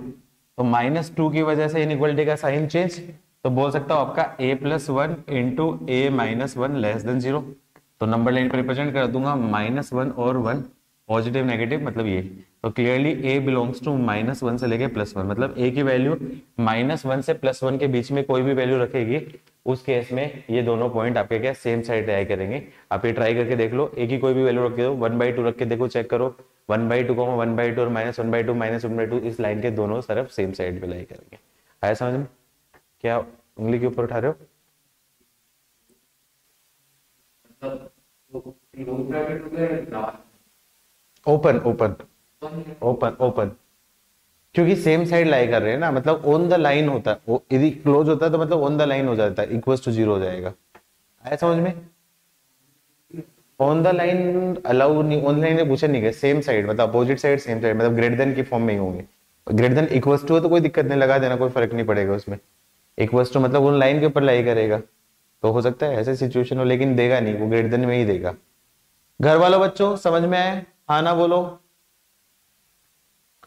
तो -2 की वजह से इनइक्वालिटी का साइन चेंज, तो बोल सकता हूं आपका a+1 into a-1 less than 0। तो नंबर लाइन पर रिप्रेजेंट कर दूंगा -1 और 1, पॉजिटिव नेगेटिव मतलब ये। तो क्लियरली a बिलोंग्स टू -1 से लेके +1, मतलब a की वैल्यू -1 से +1 के बीच में कोई भी वैल्यू रखेगी, उस केस में ये दोनों पॉइंट आपके क्या सेम साइड लाई करेंगे। आप ये ट्राई करके देख लो, a की कोई भी वैल्यू रख दो, 1/2 रख के देखो, चेक करो 1/2 1/2 और -1/2 -1/2 इस लाइन के दोनों तरफ सेम साइड पे लाई करेंगे। आया समझ में? क्या उंगली के ऊपर उठा रहे हो? मतलब वो क्लोज ब्रैकेट हो गया last open open open open, क्योंकि सेम साइड लाई कर रहे हैं ना, मतलब ऑन द लाइन होता है, यदि क्लोज होता है तो मतलब ऑन द लाइन हो जाता है, इक्वल टू 0 हो जाएगा। आया समझ में? ऑन द लाइन अलाउ नहीं, ऑन लाइन ने पूछा नहीं गया, सेम साइड मतलब अपोजिट साइड सेम साइड, मतलब ग्रेटर देन की फॉर्म में ही होंगे। ग्रेटर देन इक्वल्स टू है तो कोई दिक्कत नहीं, लगा देना, कोई फर्क नहीं पड़ेगा उसमें। इक्वल्स टू मतलब उन लाइन के ऊपर लाई करेगा, तो हो सकता है ऐसे सिचुएशन हो, लेकिन देगा नहीं, वो ग्रेटर देन में ही देगा। घर वालों बच्चों समझ में आए? हाँ ना बोलो,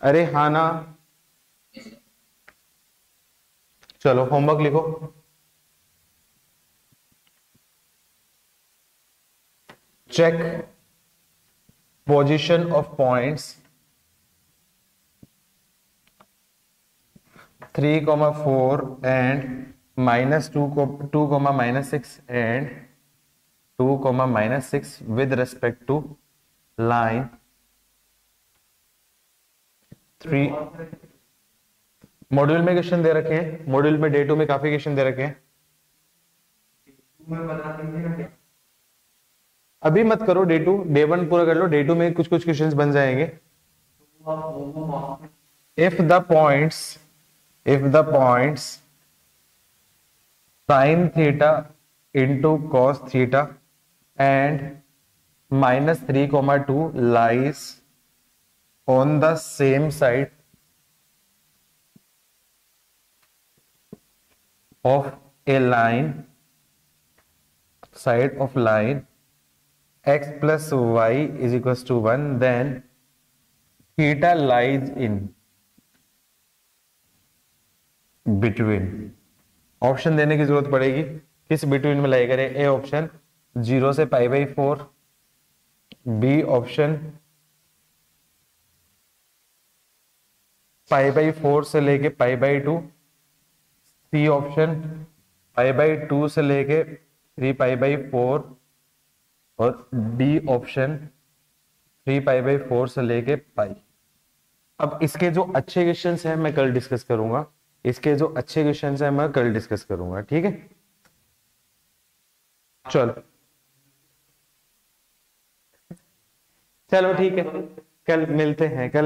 अरे हाँ ना। चलो होमवर्क लिखो। Check position of points 3,4 and -2, -6 and 2, -6 with respect to line 3। Module में क्वेश्चन दे रखे हैं, मॉड्यूल में डे 2 में काफी क्वेश्चन दे रखे हैं। में बता देंगे। अभी मत करो, डे 1 पूरा कर लो, डे 2 में कुछ कुछ क्वेश्चंस बन जाएंगे। if the points sin theta into cos theta and -3,2 lies on the same side of a line x plus y is equals to 1, then theta lies in between। Option देने की जरूरत पड़ेगी, किस बिटवीन में लाई करें। ए ऑप्शन 0 से π/4, बी ऑप्शन π/4 से लेके π/2, सी ऑप्शन π/2 से लेके 3π/4 और डी ऑप्शन 3π/4 से लेके पाई। अब इसके जो अच्छे क्वेश्चंस हैं मैं कल डिस्कस करूंगा, इसके जो अच्छे क्वेश्चंस हैं मैं कल डिस्कस करूंगा, ठीक है? चलो चलो ठीक है, कल मिलते हैं। कल